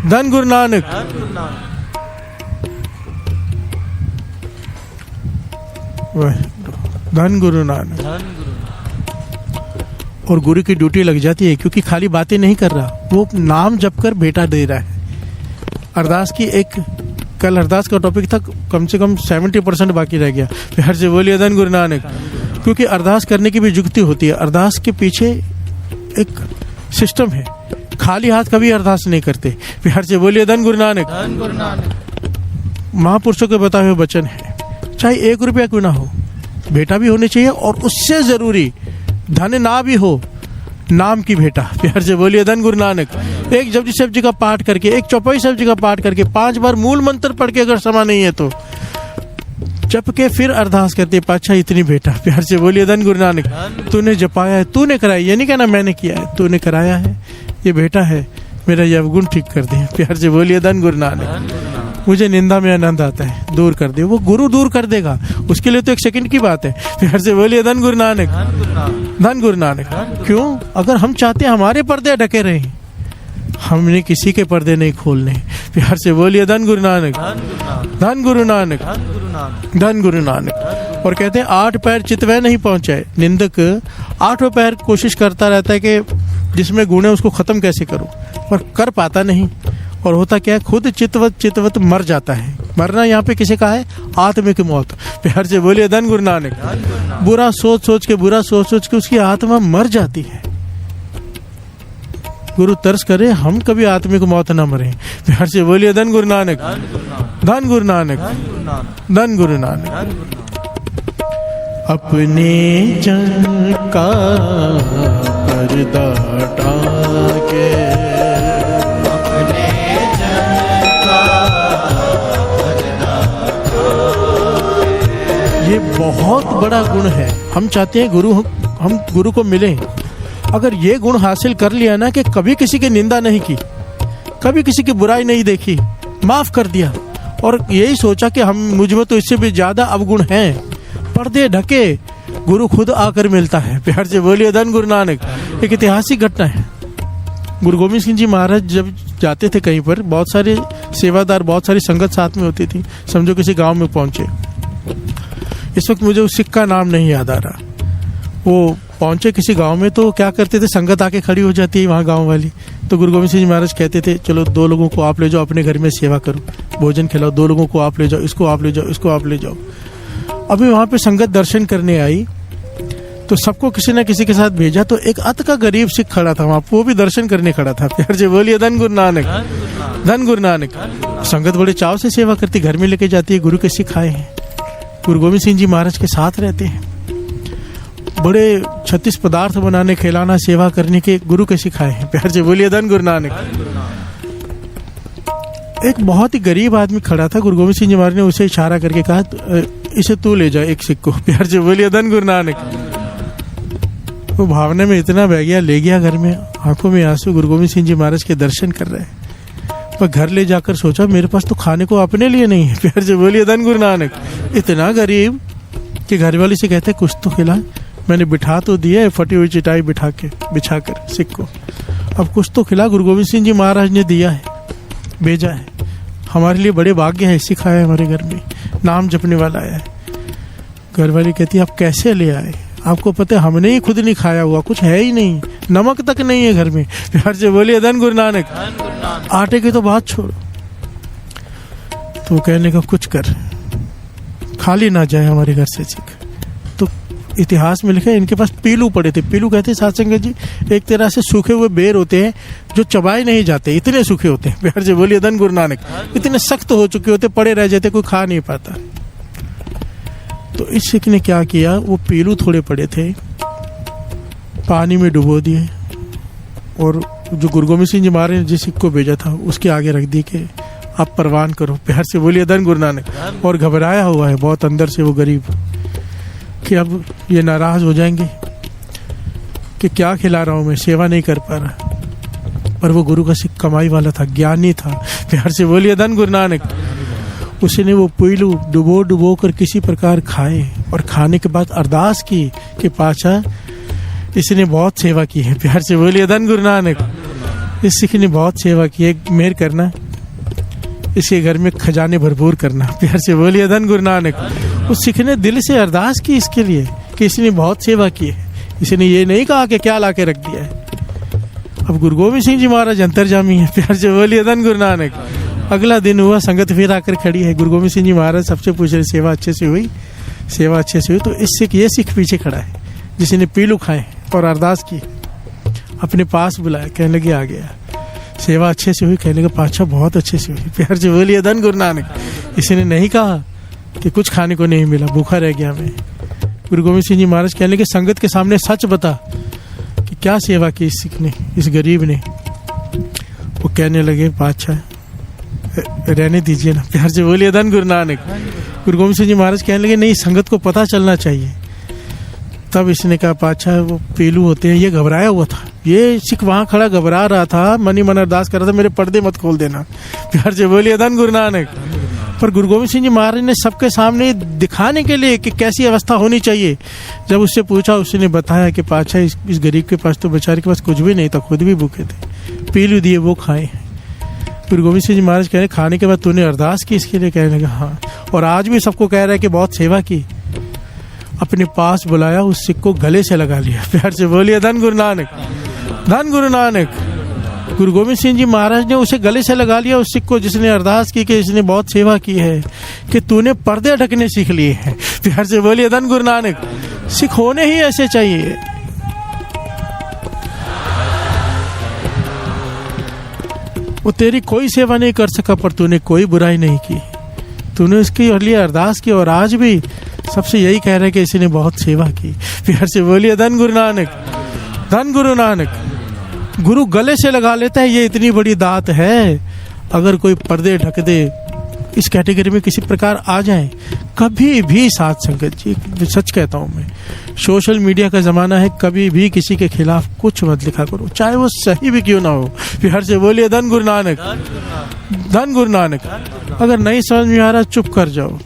धन गुरु नानक। धन गुरु नानक। और गुरु की ड्यूटी लग जाती है, क्योंकि खाली बातें नहीं कर रहा, वो नाम जप कर बेटा दे रहा है। अरदास की कल अरदास का टॉपिक था, कम से कम 70% बाकी रह गया। प्यार से बोलिए धन गुरु नानक। क्योंकि अरदास करने की भी युक्ति होती है, अरदास के पीछे एक सिस्टम है, खाली हाथ कभी अरदास नहीं करते। प्यार से बोलिए धन गुरु नानक। महापुरुषों के बताए हुए वचन है, चाहे 1 रुपया क्यों ना हो, बेटा भी होने चाहिए, और उससे जरूरी धन ना भी हो, नाम की भेंटा। प्यार से बोलिए धन गुरु नानक। एक जपजी साहब जी का पाठ करके, एक चौपाई साहब जी का पाठ करके, 5 बार मूल मंत्र पढ़ के अगर समा नहीं है तो जप के फिर अरदास करते, पातशाह इतनी भेंटा। प्यार से बोलिए धन गुरु नानक। तूने जपाया है, तूने कराया, ये नहीं कहना मैंने किया है, तूने कराया है, ये भेंटा है, मेरा ये अवगुण ठीक कर दे। प्यार से बोलिए धन गुरु नानक। मुझे निंदा में आनंद आता है, दूर कर दे, वो गुरु दूर कर देगा, उसके लिए तो 1 सेकंड की बात है। प्यार से बोलिए धन गुरु नानक, धन गुरु नानक। क्यों? अगर हम चाहते हैं हमारे पर्दे ढके रहे, हमने किसी के पर्दे नहीं खोलने। प्यार से बोलिए धन गुरु नानक, धन गुरु नानक, धन गुरु नानक। और कहते हैं 8 पैर चितवै नहीं पहुंचे। निंदक 8 पैर कोशिश करता रहता है कि जिसमें गुण है उसको खत्म कैसे करूं, पर कर पाता नहीं। और होता क्या है, खुद चितवत मर जाता है। मरना यहाँ पे किसी का है, आत्मिक मौत। प्यार से बोलिए धन गुरु नानक। बुरा सोच सोच के उसकी आत्मा मर जाती है। गुरु तरस करे हम कभी आत्मिक मौत ना मरे। प्यार से बोलिए धन गुरु नानक, धन गुरु नानक, धन गुरु नानक। अपने जन का पर्दा ढाके, ये बहुत बड़ा गुण है। हम चाहते हैं हम गुरु को मिलें। अगर ये गुण हासिल कर लिया ना कि कभी किसी की निंदा नहीं की, कभी किसी की बुराई नहीं देखी, माफ कर दिया, और यही सोचा कि हम मुझमें तो इससे भी ज्यादा अवगुण हैं, पर्दे ढके, गुरु खुद आकर मिलता है। प्यार से बोलिए धन गुरु नानक। एक ऐतिहासिक घटना है। गुरु गोविंद सिंह जी महाराज जब जाते थे कहीं पर, बहुत सारे सेवादार, बहुत सारी संगत साथ में होती थी। समझो किसी गांव में पहुंचे, इस वक्त मुझे उस सिख का नाम नहीं याद आ रहा, वो पहुंचे किसी गांव में, तो क्या करते थे, संगत आके खड़ी हो जाती है वहाँ गांव वाली, तो गुरु गोविंद सिंह जी महाराज कहते थे चलो 2 लोगों को आप ले जाओ अपने घर में सेवा करो, भोजन खिलाओ, 2 लोगों को आप ले जाओ, इसको आप ले जाओ, इसको आप ले जाओ। अभी वहाँ पे संगत दर्शन करने आई तो सबको किसी न किसी के साथ भेजा, तो एक अत का गरीब सिख खड़ा था वहाँ, वो भी दर्शन करने खड़ा था। प्यार से बोलिए धन गुरु नानक, धन गुरु नानक। संगत बड़े चाव से सेवा करती, घर में लेके जाती है। गुरु के सिख आए हैं, गुरु गोविंद सिंह जी महाराज के साथ रहते हैं, बड़े 36 पदार्थ बनाने, खिलाना, सेवा करने के गुरु के सिखाए हैं। प्यार से बोलिए धन गुरु नानक। एक बहुत ही गरीब आदमी खड़ा था, गुरु गोविंद सिंह जी महाराज ने उसे इशारा करके कहा इसे तू ले जा एक सिख को। प्यार से बोलिए धन गुरु नानक। वो भावना में इतना बह गया, ले गया घर में, आंखों में आंसू, गुरु गोविंद सिंह जी महाराज के दर्शन कर रहे हैं। पर घर ले जाकर सोचा मेरे पास तो खाने को अपने लिए नहीं है। प्यार से बोलिए धन गुरु नानक। इतना गरीब कि घर वाली से कहते कुछ तो खिला, मैंने बिठा तो दिया है फटी हुई चटाई बिछाकर सिख को, अब कुछ तो खिला। गुरु गोविंद सिंह जी महाराज ने दिया है, भेजा है, हमारे लिए बड़े भाग्य है, सिख आया हमारे घर में, नाम जपने वाला है। घर वाली कहती आप कैसे ले आए, आपको पता है हमने ही खुद नहीं खाया हुआ, कुछ है ही नहीं, नमक तक नहीं है घर में। प्यार से बोलिए धन गुरु नानक। आटे की तो बात छोड़ो। तो कहने का कुछ कर, खाली ना जाए हमारे घर से सिख। तो इतिहास में लिखा है इनके पास पीलू पड़े थे। पीलू कहते हैं साधु जी एक तरह से सूखे हुए बेर होते हैं जो चबाए नहीं जाते, इतने सूखे होते हैं। प्यार से बोलिए धन गुरु नानक। इतने सख्त हो चुके होते, पड़े रह जाते, कोई खा नहीं पाता। तो इस सिख ने क्या किया, वो पीलू थोड़े पड़े थे, पानी में डुबो दिए और जो गुरु गोविंद सिंह जी महाराज ने जिस सिख को भेजा था उसके आगे रख दी कि आप परवान करो। प्यार से बोलिए धन गुरु नानक। और घबराया हुआ है बहुत अंदर से वो गरीब कि अब ये नाराज हो जाएंगे कि क्या खिला रहा हूं मैं, सेवा नहीं कर पा रहा। पर वो गुरु का सिख कमाई वाला था, ज्ञानी था। प्यार से बोलिए धन गुरु नानक। उसने वो पीलू डुबो कर किसी प्रकार खाए और खाने के बाद अरदास की कि पाचा इसने बहुत सेवा की है। प्यार से बोलिए धन गुरु नानक। इस सिख ने बहुत सेवा की है, मेहर करना, इसके घर में खजाने भरपूर करना। प्यार से बोलिए धन गुरु नानक। उस सिख ने दिल से अरदास की इसके लिए कि इसने बहुत सेवा की है, इसने ये नहीं कहा कि क्या ला के रख दिया है। अब गुरु गोविंद सिंह जी महाराज अंतर्जामी है। प्यार से बोलिए धन गुरु नानक। अगला दिन हुआ, संगत फिर आकर खड़ी है। गुरु गोविंद सिंह जी महाराज सबसे पूछ रहे सेवा अच्छे से हुई, सेवा अच्छे से हुई। तो इस सिख, ये सिख पीछे खड़ा है जिसने पीलू खाए और अरदास की, अपने पास बुलाया, कहने लगे आ गया, सेवा अच्छे से हुई, कहने लगा पाछा बहुत अच्छे से हुई। प्यार से बोलिए धन गुरु नानक। इसने नहीं कहा कि कुछ खाने को नहीं मिला, भूखा रह गया मैं। गुरु गोविंद सिंह जी महाराज कहने लगे संगत के सामने सच बता कि क्या सेवा की इस सिख ने, इस गरीब ने। वो कहने लगे पाछा रहने दीजिए ना। प्यार से बोलिए धन गुरु नानक। गुरु गोविंद सिंह जी महाराज कहने लगे नहीं, संगत को पता चलना चाहिए। तब इसने कहा पाछा वो पीलू होते हैं, ये घबराया हुआ था, ये सिख वहां खड़ा घबरा रहा था, मनी मन अरदास कर रहा था, मेरे पर्दे मत खोल देना। प्यार से बोलिए धन गुरु नानक। पर गुरु गोविंद सिंह जी महाराज ने सबके सामने दिखाने के लिए कि कैसी अवस्था होनी चाहिए, जब उससे पूछा उसने बताया कि पाछा इस गरीब के पास तो बेचारे के पास कुछ भी नहीं था, खुद भी भूखे थे, पीलू दिए वो खाए। गुरु गोविंद सिंह जी महाराज कह रहे खाने के बाद तूने अरदास की इसके लिए, कहने लगा हाँ, और आज भी सबको कह रहा है कि बहुत सेवा की। अपने पास बुलाया, उस सिख को गले से लगा लिया। प्यार से बोलिए धन गुरु नानक, धन गुरु नानक। गुरु गोविंद सिंह जी महाराज ने उसे गले से लगा लिया, उस सिख को जिसने अरदास की कि इसने बहुत सेवा की है, कि तूने पर्दे ढकने सीख लिए हैं। प्यार से बोलिए धन गुरु नानक। सिख होने ही ऐसे चाहिए। वो तेरी कोई सेवा नहीं कर सका पर तूने कोई बुराई नहीं की, तूने उसके लिए अरदास की, और आज भी सबसे यही कह रहे कि इसने बहुत सेवा की। प्यार से बोलिए धन गुरु नानक, धन गुरु नानक। गुरु गले से लगा लेता है, ये इतनी बड़ी दात है। अगर कोई पर्दे ढक दे, इस कैटेगरी में किसी प्रकार आ जाए, कभी भी साथ संगत जी, सच कहता हूं मैं, सोशल मीडिया का जमाना है, कभी भी किसी के खिलाफ कुछ मत लिखा करो, चाहे वो सही भी क्यों ना हो। प्यार से बोलिए धन गुरु नानक, धन गुरु नानक। अगर नहीं समझ में आ रहा चुप कर जाओ,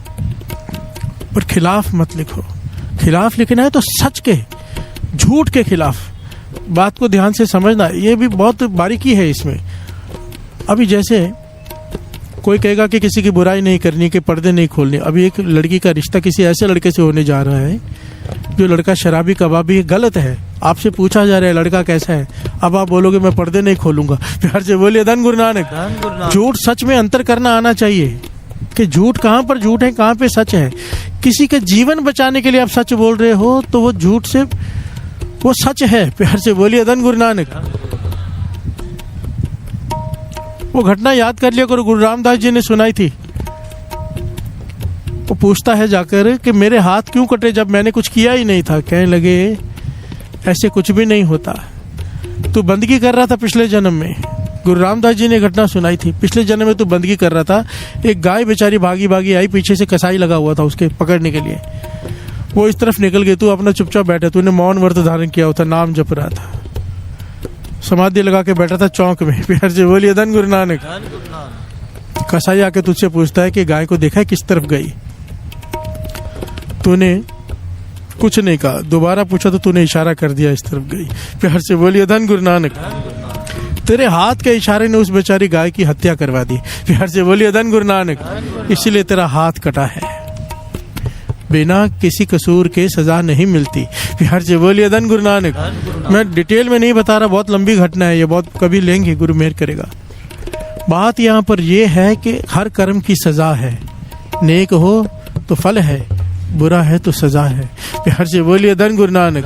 पर खिलाफ मत लिखो। खिलाफ लिखना है तो सच के, झूठ के खिलाफ, बात को ध्यान से समझना, ये भी बहुत बारीकी है इसमें। अभी जैसे कोई कहेगा कि किसी की बुराई नहीं करनी, कि पर्दे नहीं खोलने। अभी एक लड़की का रिश्ता किसी ऐसे लड़के से होने जा रहा है जो लड़का शराबी कबाबी, गलत है। आपसे पूछा जा रहा है लड़का कैसा है, अब आप बोलोगे मैं पर्दे नहीं खोलूंगा। प्यार से बोलिए धन गुरु नानक। झूठ सच में अंतर करना आना चाहिए कि झूठ कहाँ पर झूठ है, कहाँ पे सच है। किसी के जीवन बचाने के लिए आप सच बोल रहे हो तो वो झूठ से वो सच है। प्यार से बोलिए धन गुरु नानक। वो घटना याद कर लिया करो, गुरु रामदास जी ने सुनाई थी। वो पूछता है जाकर कि मेरे हाथ क्यों कटे जब मैंने कुछ किया ही नहीं था। कहने लगे ऐसे कुछ भी नहीं होता, तू बंदगी कर रहा था पिछले जन्म में। गुरु रामदास जी ने घटना सुनाई थी, पिछले जन्म में तू बंदगी कर रहा था। एक गाय बेचारी भागी भागी आई, पीछे से कसाई लगा हुआ था उसके पकड़ने के लिए। वो इस तरफ निकल गई, तू अपना चुपचाप बैठा, तूने मौन व्रत धारण किया होता, नाम जप रहा था, समाधि लगा के बैठा था चौक में। प्यार से बोलिए धन गुरु नानक। कसाई आके तुझसे पूछता है कि गाय को देखा है किस तरफ गई। तूने कुछ नहीं कहा, दोबारा पूछा तो तूने इशारा कर दिया इस तरफ गई। प्यार से बोलिए धन गुरु नानक। तेरे हाथ के इशारे ने उस बेचारी गाय की हत्या करवा दी। प्यार से बोलिए धन गुरु नानक। इसीलिए तेरा हाथ कटा है, बिना किसी कसूर के सजा नहीं मिलती। प्यार से बोलिए धन गुरु नानक। मैं डिटेल में नहीं बता रहा, बहुत लंबी घटना है ये, बहुत कभी लेंगे, गुरु मेहर करेगा। बात यहाँ पर यह है कि हर कर्म की सजा है, नेक हो तो फल है, बुरा है तो सजा है। प्यार से बोलिए धन गुरु नानक।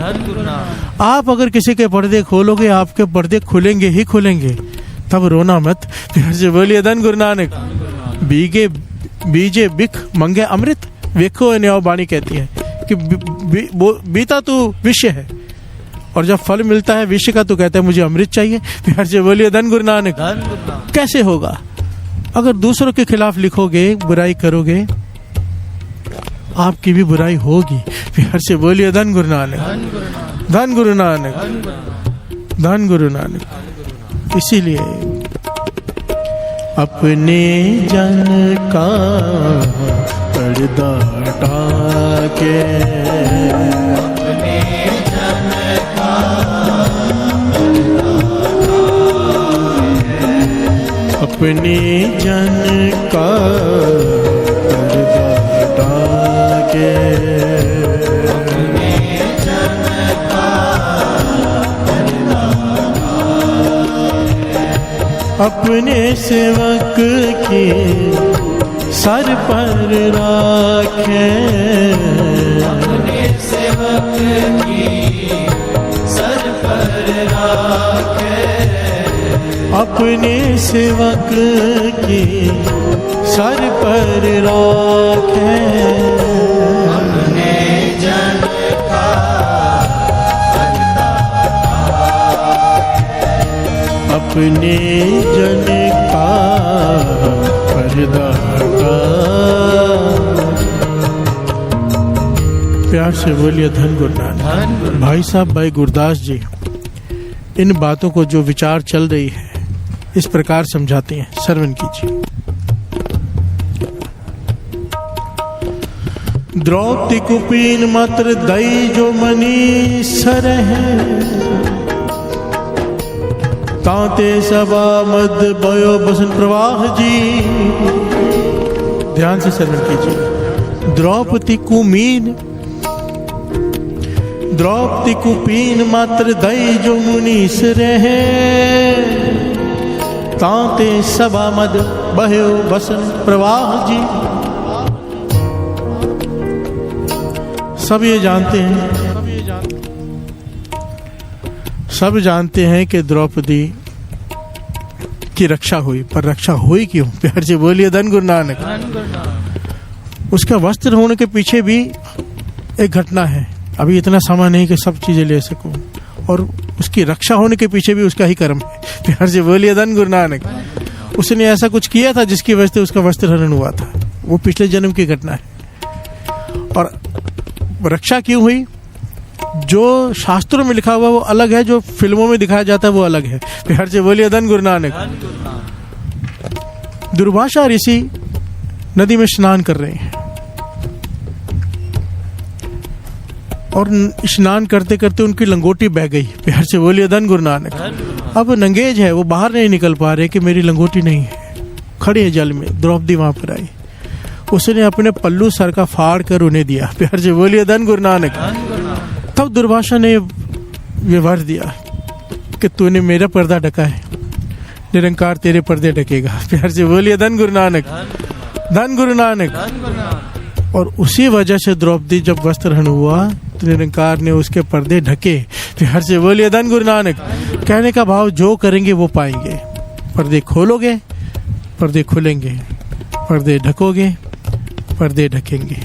आप अगर किसी के पर्दे खोलोगे, आपके पर्दे खुलेंगे ही खुलेंगे, तब रोना मत। प्यार से बोलिए धन गुरु नानक। बीजे बिख मंगे अमृत, वेखो न्याय बाणी कहती है कि बीता तो विषय है, और जब फल मिलता है विषय का तो कहता है मुझे अमृत चाहिए। प्यार से बोलिए धन गुरु नानक। कैसे होगा? अगर दूसरों के खिलाफ लिखोगे, बुराई करोगे, आपकी भी बुराई होगी। प्यार से बोलिए धन गुरु नानक। धन गुरु नानक, धन गुरु नानक। इसीलिए अपने जन का पर्दा हटा के, अपने जन का पर्दा हटा के, अपने सेवक के सर पर राखे, अपने सेवक की सर पर राखे, अपने सेवक की सर पर राखे, अपने जन का अपने जन का पर्दा हटा। प्यार से बोलिए धन गुरु नानक। भाई साहब, भाई गुरदास जी इन बातों को जो विचार चल रही है इस प्रकार समझाते हैं, श्रवण कीजिए। द्रौपदी कुपीन मात्र दई जो मनी सर है, तांते सबा मद बयो बसन प्रवाह जी। ध्यान से श्रवण कीजिए। द्रौपदी कुमीन, द्रौपदी कुपीन मात्र दई जो मुनीस रहे, तांते सबा मद बयो बसन प्रवाह जी। सब ये जानते हैं, सब जानते हैं कि द्रौपदी की रक्षा हुई, पर रक्षा हुई क्यों? प्यार से बोलिए धन गुरु नानक। उसका वस्त्र होने के पीछे भी एक घटना है, अभी इतना समय नहीं कि सब चीजें ले सकूं, और उसकी रक्षा होने के पीछे भी उसका ही कर्म है। प्यार से बोलिए धन गुरु नानक। उसने ऐसा कुछ किया था जिसकी वजह से उसका वस्त्र हरण हुआ था, वो पिछले जन्म की घटना है। और रक्षा क्यों हुई? जो शास्त्रों में लिखा हुआ वो अलग है, जो फिल्मों में दिखाया जाता है वो अलग है। प्यार से बोलिए धन गुरु नानक। दुर्वासा ऋषि नदी में स्नान कर रहे हैं और स्नान करते करते उनकी लंगोटी बह गई। प्यार से बोलिए धन गुरु नानक। अब नंगेज है, वो बाहर नहीं निकल पा रहे कि मेरी लंगोटी नहीं है, खड़े हैं जल में। द्रौपदी वहां पर आई, उसने अपने पल्लू सर का फाड़ कर उन्हें दिया। प्यार से बोलिए धन गुरु नानक। तब दुर्वासा ने ये वर दिया कि तूने मेरा पर्दा ढका है, निरंकार तेरे पर्दे ढकेगा। प्यार से बोलिए धन गुरु नानक, धन गुरु नानक। और उसी वजह से द्रौपदी जब वस्त्रहरण हुआ तो निरंकार ने उसके पर्दे ढके। प्यार से बोलिए धन गुरु नानक। कहने का भाव जो करेंगे वो पाएंगे। पर्दे खोलोगे, पर्दे खुलेंगे, पर्दे ढकोगे, पर्दे ढकेंगे।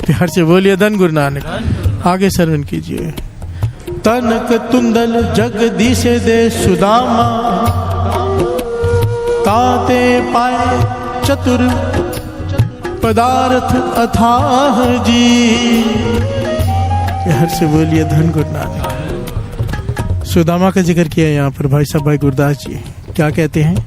प्यार से बोलिए धन गुरु नानक। आगे श्रवण कीजिए। तनक तुंदल जगदीश दे सुदामा, ताते पाए चतुर पदार्थ अथाह जी। प्यार से बोलिए धन गुरु नानक। सुदामा का जिक्र किया यहाँ पर भाई साहब, भाई गुरदास जी क्या कहते हैं,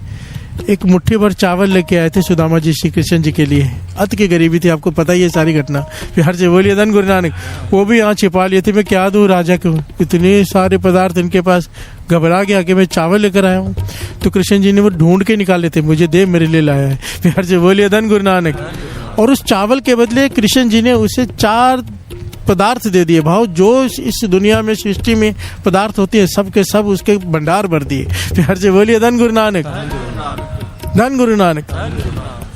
एक मुट्ठी भर चावल लेके आए थे सुदामा जी श्री कृष्ण जी के लिए। अत की गरीबी थी, आपको पता ही है सारी घटना। प्यार से बोलिए धन गुरु नानक। वो भी यहाँ छिपा लिए थे, मैं क्या दूं राजा को, इतने सारे पदार्थ इनके पास। घबरा गया कि मैं चावल लेकर आया हूँ। तो कृष्ण जी ने वो ढूंढ के निकाले थे, मुझे दे, मेरे लिए लाया है। प्यार से बोलिए धन गुरु नानक। और उस चावल के बदले कृष्ण जी ने उसे 4 पदार्थ दे दिए। भाव जो इस दुनिया में सृष्टि में पदार्थ होते हैं सब के सब उसके भंडार भर दिए। प्यार से बोलिए धन गुरु नानक, धन गुरु नानक।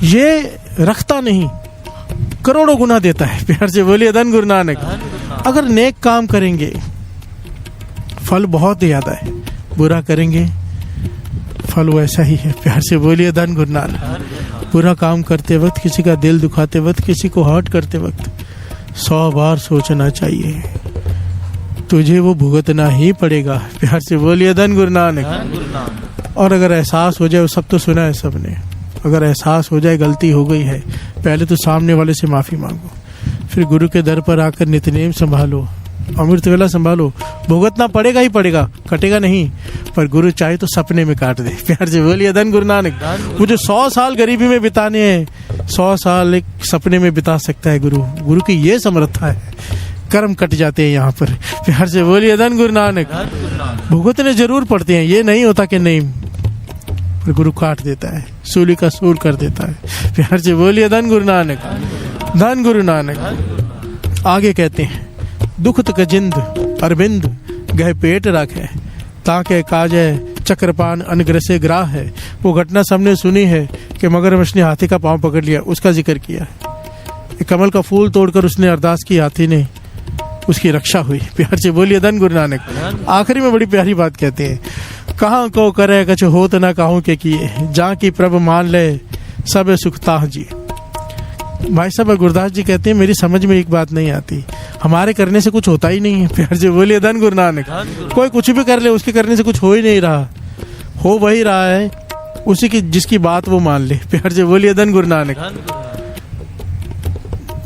ये रखता नहीं, करोड़ों गुना देता है। प्यार से बोलिए धन गुरु नानक। अगर नेक काम करेंगे फल बहुत ज्यादा है, बुरा करेंगे फल वैसा ही है। प्यार से बोलिए धन गुरु नानक। बुरा काम करते वक्त, किसी का दिल दुखाते वक्त, किसी को हर्ट करते वक्त 100 बार सोचना चाहिए, तुझे वो भुगतना ही पड़ेगा। प्यार से बोलिए धन गुरु नानक। और अगर एहसास हो जाए, वो सब तो सुना है सबने, अगर एहसास हो जाए गलती हो गई है, पहले तो सामने वाले से माफी मांगो, फिर गुरु के दर पर आकर नित्यनेम संभालो, अमृत वेला संभालो। भुगतना पड़ेगा ही पड़ेगा, कटेगा नहीं, पर गुरु चाहे तो सपने में काट दे। प्यार से बोलिए धन गुरु नानक। मुझे 100 साल गरीबी में बिताने हैं, 100 साल एक सपने में बिता सकता है गुरु। गुरु की ये समर्था है, कर्म कट जाते हैं यहाँ पर। प्यार से बोलिए धन गुरु नानक। भुगतने जरूर पड़ते हैं, ये नहीं होता कि नहीं, पर गुरु काट देता है, सूली का सूर कर देता है। प्यार से बोलिए धन गुरु नानक, धन गुरु नानक। आगे कहते हैं, दुख तक जिंद अरविंद गह पेट रखे, ताके काजे चक्रपान अनग्रसे ग्राह है। वो घटना सबने सुनी है कि मगरमच्छ ने हाथी का पांव पकड़ लिया, उसका जिक्र किया है। कमल का फूल तोड़कर उसने अरदास की, हाथी ने उसकी रक्षा हुई। प्यार से बोलिए धन गुरु नानक। आखिरी में बड़ी प्यारी बात कहते हैं, कहाँ को करे कछ होत न काहू के किए, जहाँ की प्रभ मान ले सब सुखता जी। भाई साहब गुरदास जी कहते हैं, मेरी समझ में एक बात नहीं आती, हमारे करने से कुछ होता ही नहीं है। प्यार से बोलिए धन गुरु नानक। कोई कुछ भी कर ले, उसके करने से कुछ हो ही नहीं रहा, हो वही रहा है उसी की जिसकी बात वो मान ले। प्यार से बोलिए धन गुरु नानक।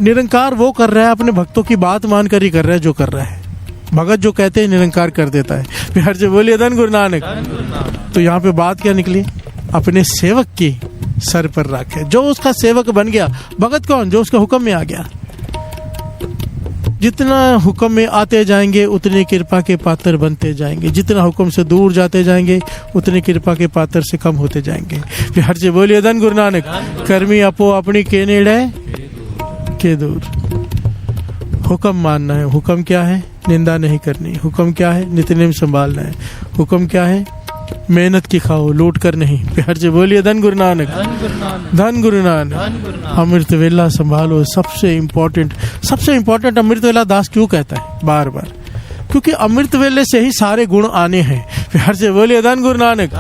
निरंकार वो कर रहा है, अपने भक्तों की बात मानकर ही कर रहा है जो कर रहा है। भगत जो कहते हैं निरंकार कर देता है। प्यार से बोलिए धन गुरु नानक। तो यहाँ पे बात क्या निकली, अपने सेवक की सर पर रखे, जो उसका सेवक बन गया। भगत कौन, जो उसके हुक्म में आ गया। जितना हुक्म में आते जाएंगे उतनी कृपा के पात्र बनते जाएंगे, जितना हुक्म से दूर जाते जाएंगे उतनी कृपा के पात्र से कम होते जाएंगे। प्यार से बोलिए धन गुरु नानक। कर्मी अपो अपनी के नेड़े के दूर। हुक्म मानना है, हुक्म क्या है, निंदा नहीं करनी। हुक्म क्या है, नित्यनेम संभालना है। हुक्म क्या है, मेहनत की खाओ, लूट कर नहीं। प्यार से बोलिए धन गुरु नानक, धन गुरु नानक। अमृत वेला संभालो, सबसे इम्पोर्टेंट अमृत वेला दास क्यों कहता है बार बार, क्योंकि अमृत वेले से ही सारे गुण आने हैं। प्यार से बोलिए धन गुरु नानक।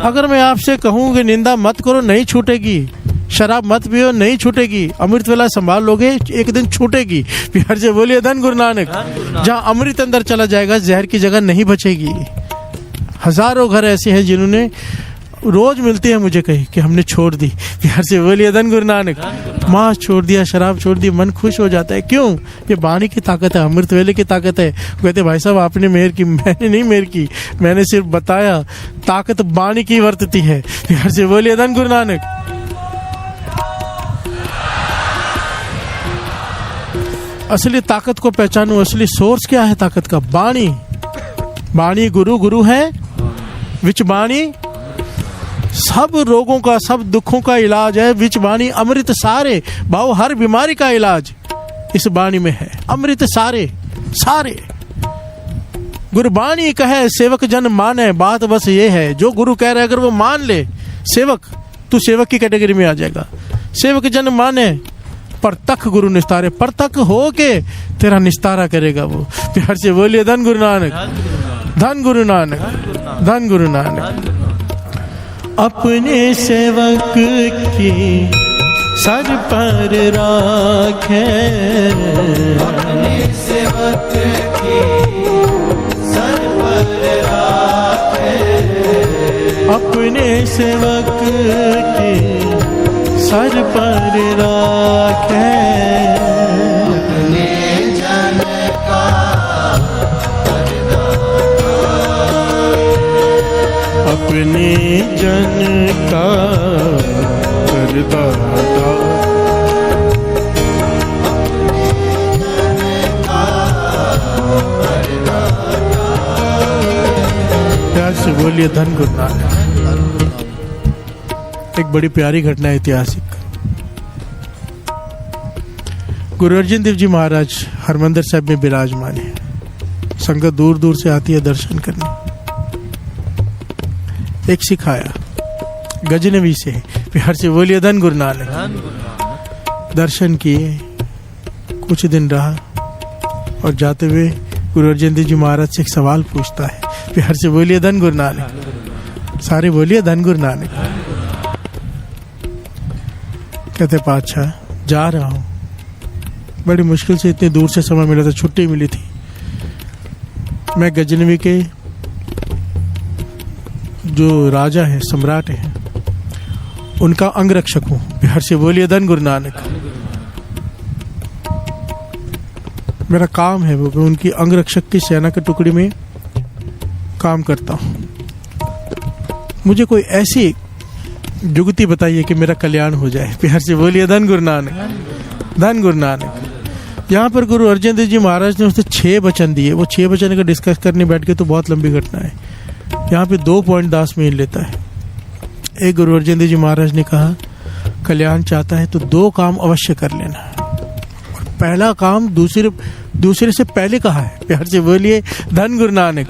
अगर मैं आपसे कहूँ कि निंदा मत करो, नहीं छूटेगी। शराब मत पियो, नहीं छूटेगी। अमृत वेला संभाल लोगे, एक दिन छूटेगी। प्यार से बोलिए धन गुरु नानक। जहाँ अमृत अंदर चला जाएगा, जहर की जगह नहीं बचेगी। हजारों घर ऐसे हैं जिन्होंने रोज मिलते हैं मुझे कही कि हमने छोड़ दी। प्यार से बोलिए धन गुरु नानक। मांस छोड़ दिया, शराब छोड़ दी, मन खुश हो जाता है। क्यों? ये वाणी की ताकत है, अमृत वेले की ताकत है। कहते भाई साहब आपने मेहर की, मैंने नहीं मेहर की, मैंने सिर्फ बताया। ताकत वाणी की वर्तती है। प्यार से बोलिए धन गुरु नानक। असली ताकत को पहचानूं। असली सोर्स क्या है ताकत का? वाणी। वाणी गुरु, गुरु है विच वाणी सब रोगों का, सब दुखों का इलाज है। विच वाणी अमृत सारे, भाव हर बीमारी का इलाज इस वाणी में है। अमृत सारे सारे। गुरबाणी कहे सेवक जन माने। बात बस ये है, जो गुरु कह रहे अगर वो मान ले, सेवक, तू सेवक की कैटेगरी में आ जाएगा। सेवक जन माने परतक गुरु निस्तारे। परतक हो के तेरा निस्तारा करेगा वो। प्यार से बोलिए धन गुरु नानक, धन गुरु नानक, धन गुरु नानक। अपने सेवक की सर पर राखे, अपने सेवक की सर पर राखे, अपने सेवक की सर पर राखे, अपने जन का अपने जन का करदाता। प्यार से बोलिए धन गुरु नानक। एक बड़ी प्यारी घटना ऐतिहासिक। गुरु अर्जन देव जी महाराज हरमंदिर साहब में विराजमान है। संगत दूर दूर से आती है दर्शन करने। एक सिखाया गजनवी से, प्यार से बोलिए धन गुरु नानक। दर्शन किए, कुछ दिन रहा और जाते हुए गुरु अर्जन देव जी महाराज से एक सवाल पूछता है। प्यार से बोलिए धन गुरु नानक। सारे बोलिए धन गुरु नानक। कहते पातशाह जा रहा हूं, बड़ी मुश्किल से इतनी दूर से समय मिला था, छुट्टी मिली थी। मैं गजनवी के जो राजा है, सम्राट है, उनका अंगरक्षक हूं। प्यार से बोलिए धन गुरु नानक। मेरा काम है वो, मैं उनकी अंगरक्षक की सेना के टुकड़ी में काम करता हूं। मुझे कोई ऐसी जुगती बताइए कि मेरा कल्याण हो जाए। प्यार से बोलिए धन गुरु नानक, धन गुरु नानक। यहाँ पर गुरु अर्जन देव जी महाराज ने उससे 6 वचन दिए। वो 6 वचन का डिस्कस करने बैठ के तो बहुत लंबी घटना है। यहाँ पे 2 पॉइंट दास में लेता है। एक, गुरु अर्जन देव जी महाराज ने कहा कल्याण चाहता है तो 2 काम अवश्य कर लेना। और पहला काम दूसरे से पहले कहा है। प्यार से बोलिए धन गुरु नानक।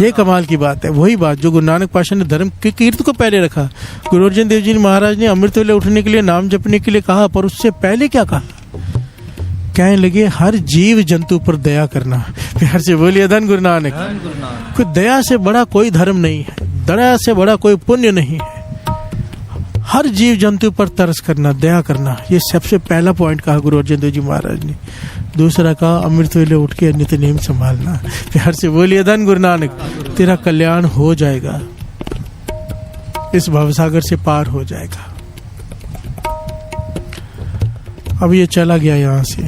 ये कमाल की बात है। वही बात जो गुरु नानक पातशाह ने धर्म की कीर्ति को पहले रखा। गुरु अर्जन देव जी महाराज ने अमृत वेले उठने के लिए, नाम जपने के लिए कहा, पर उससे पहले क्या कहा? कहने लगे हर जीव जंतु पर दया करना। प्यार से बोलिए धन गुरु नानक। कोई दया से बड़ा कोई धर्म नहीं है, दया से बड़ा कोई पुण्य नहीं है। हर जीव जंतु पर तरस करना, दया करना, ये सबसे पहला पॉइंट कहा गुरु अर्जन देव जी महाराज ने। दूसरा कहा अमृत वेले उठ के नित्य नेम संभालना। प्यार से बोलिए धन गुरु नानक। तेरा कल्याण हो जाएगा, इस भवसागर से पार हो जाएगा। अब ये चला गया यहाँ से।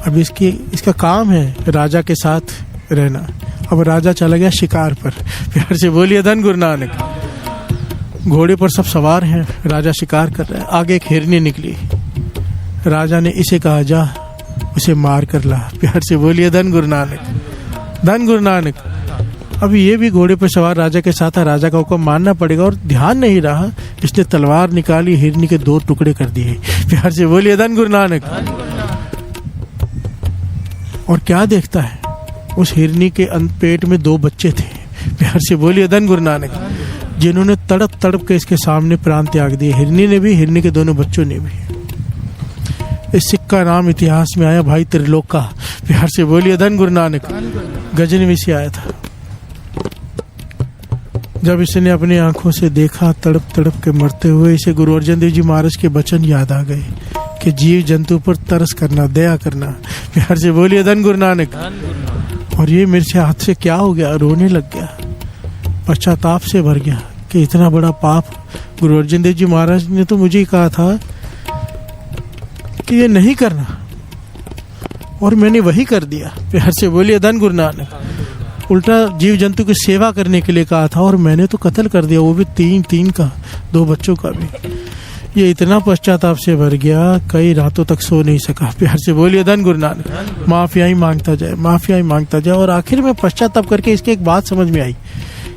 अब इसका काम है राजा के साथ रहना। अब राजा चला गया शिकार पर। प्यार से बोलिए धन गुरु नानक। घोड़े पर सब सवार हैं, राजा शिकार कर रहा है। आगे एक हिरनी निकली। राजा ने इसे कहा जा उसे मार कर ला। प्यार से बोलिए धन गुरु नानक, धन गुरु नानक। अब ये भी घोड़े पर सवार राजा के साथ है। राजा का हुक्म मानना पड़ेगा और ध्यान नहीं रहा, इसने तलवार निकाली, हिरनी के 2 टुकड़े कर दिए। प्यार से बोलिए धन गुरु नानक। और क्या देखता है, उस हिरनी के पेट में 2 बच्चे थे। प्यार से बोलिए धन गुरु नानक। जिन्होंने तड़प तड़प के इसके सामने प्राण त्याग दिए। हिरनी ने भी, हिरनी के दोनों बच्चों ने भी। इस सिक्का नाम इतिहास में आया भाई त्रिलोक का। प्यार से बोलिए धन गुरु नानक। गजनवी से आया था। जब इसने अपनी आंखों से देखा तड़प तड़प के मरते हुए, इसे गुरु अर्जन देव जी महाराज के वचन याद आ गए कि जीव जंतु पर तरस करना, दया करना। प्यार से बोलिए धन गुरु नानक। और ये मेरे से हाथ से क्या हो गया, रोने लग गया, पश्चाताप से भर गया कि इतना बड़ा पाप। गुरु अर्जन देव जी महाराज ने तो मुझे ही कहा था कि ये नहीं करना, और मैंने वही कर दिया। प्यार से बोलिए धन गुरु नानक। उल्टा जीव जंतु की सेवा करने के लिए कहा था और मैंने तो कत्ल कर दिया, वो भी 3 का, 2 बच्चों का भी। ये इतना पश्चाताप से भर गया, कई रातों तक सो नहीं सका। प्यार से बोलिए धन गुरु नानक। माफियाई मांगता जाए, माफियाई मांगता जाए, और आखिर में पश्चाताप करके इसके एक बात समझ में आई।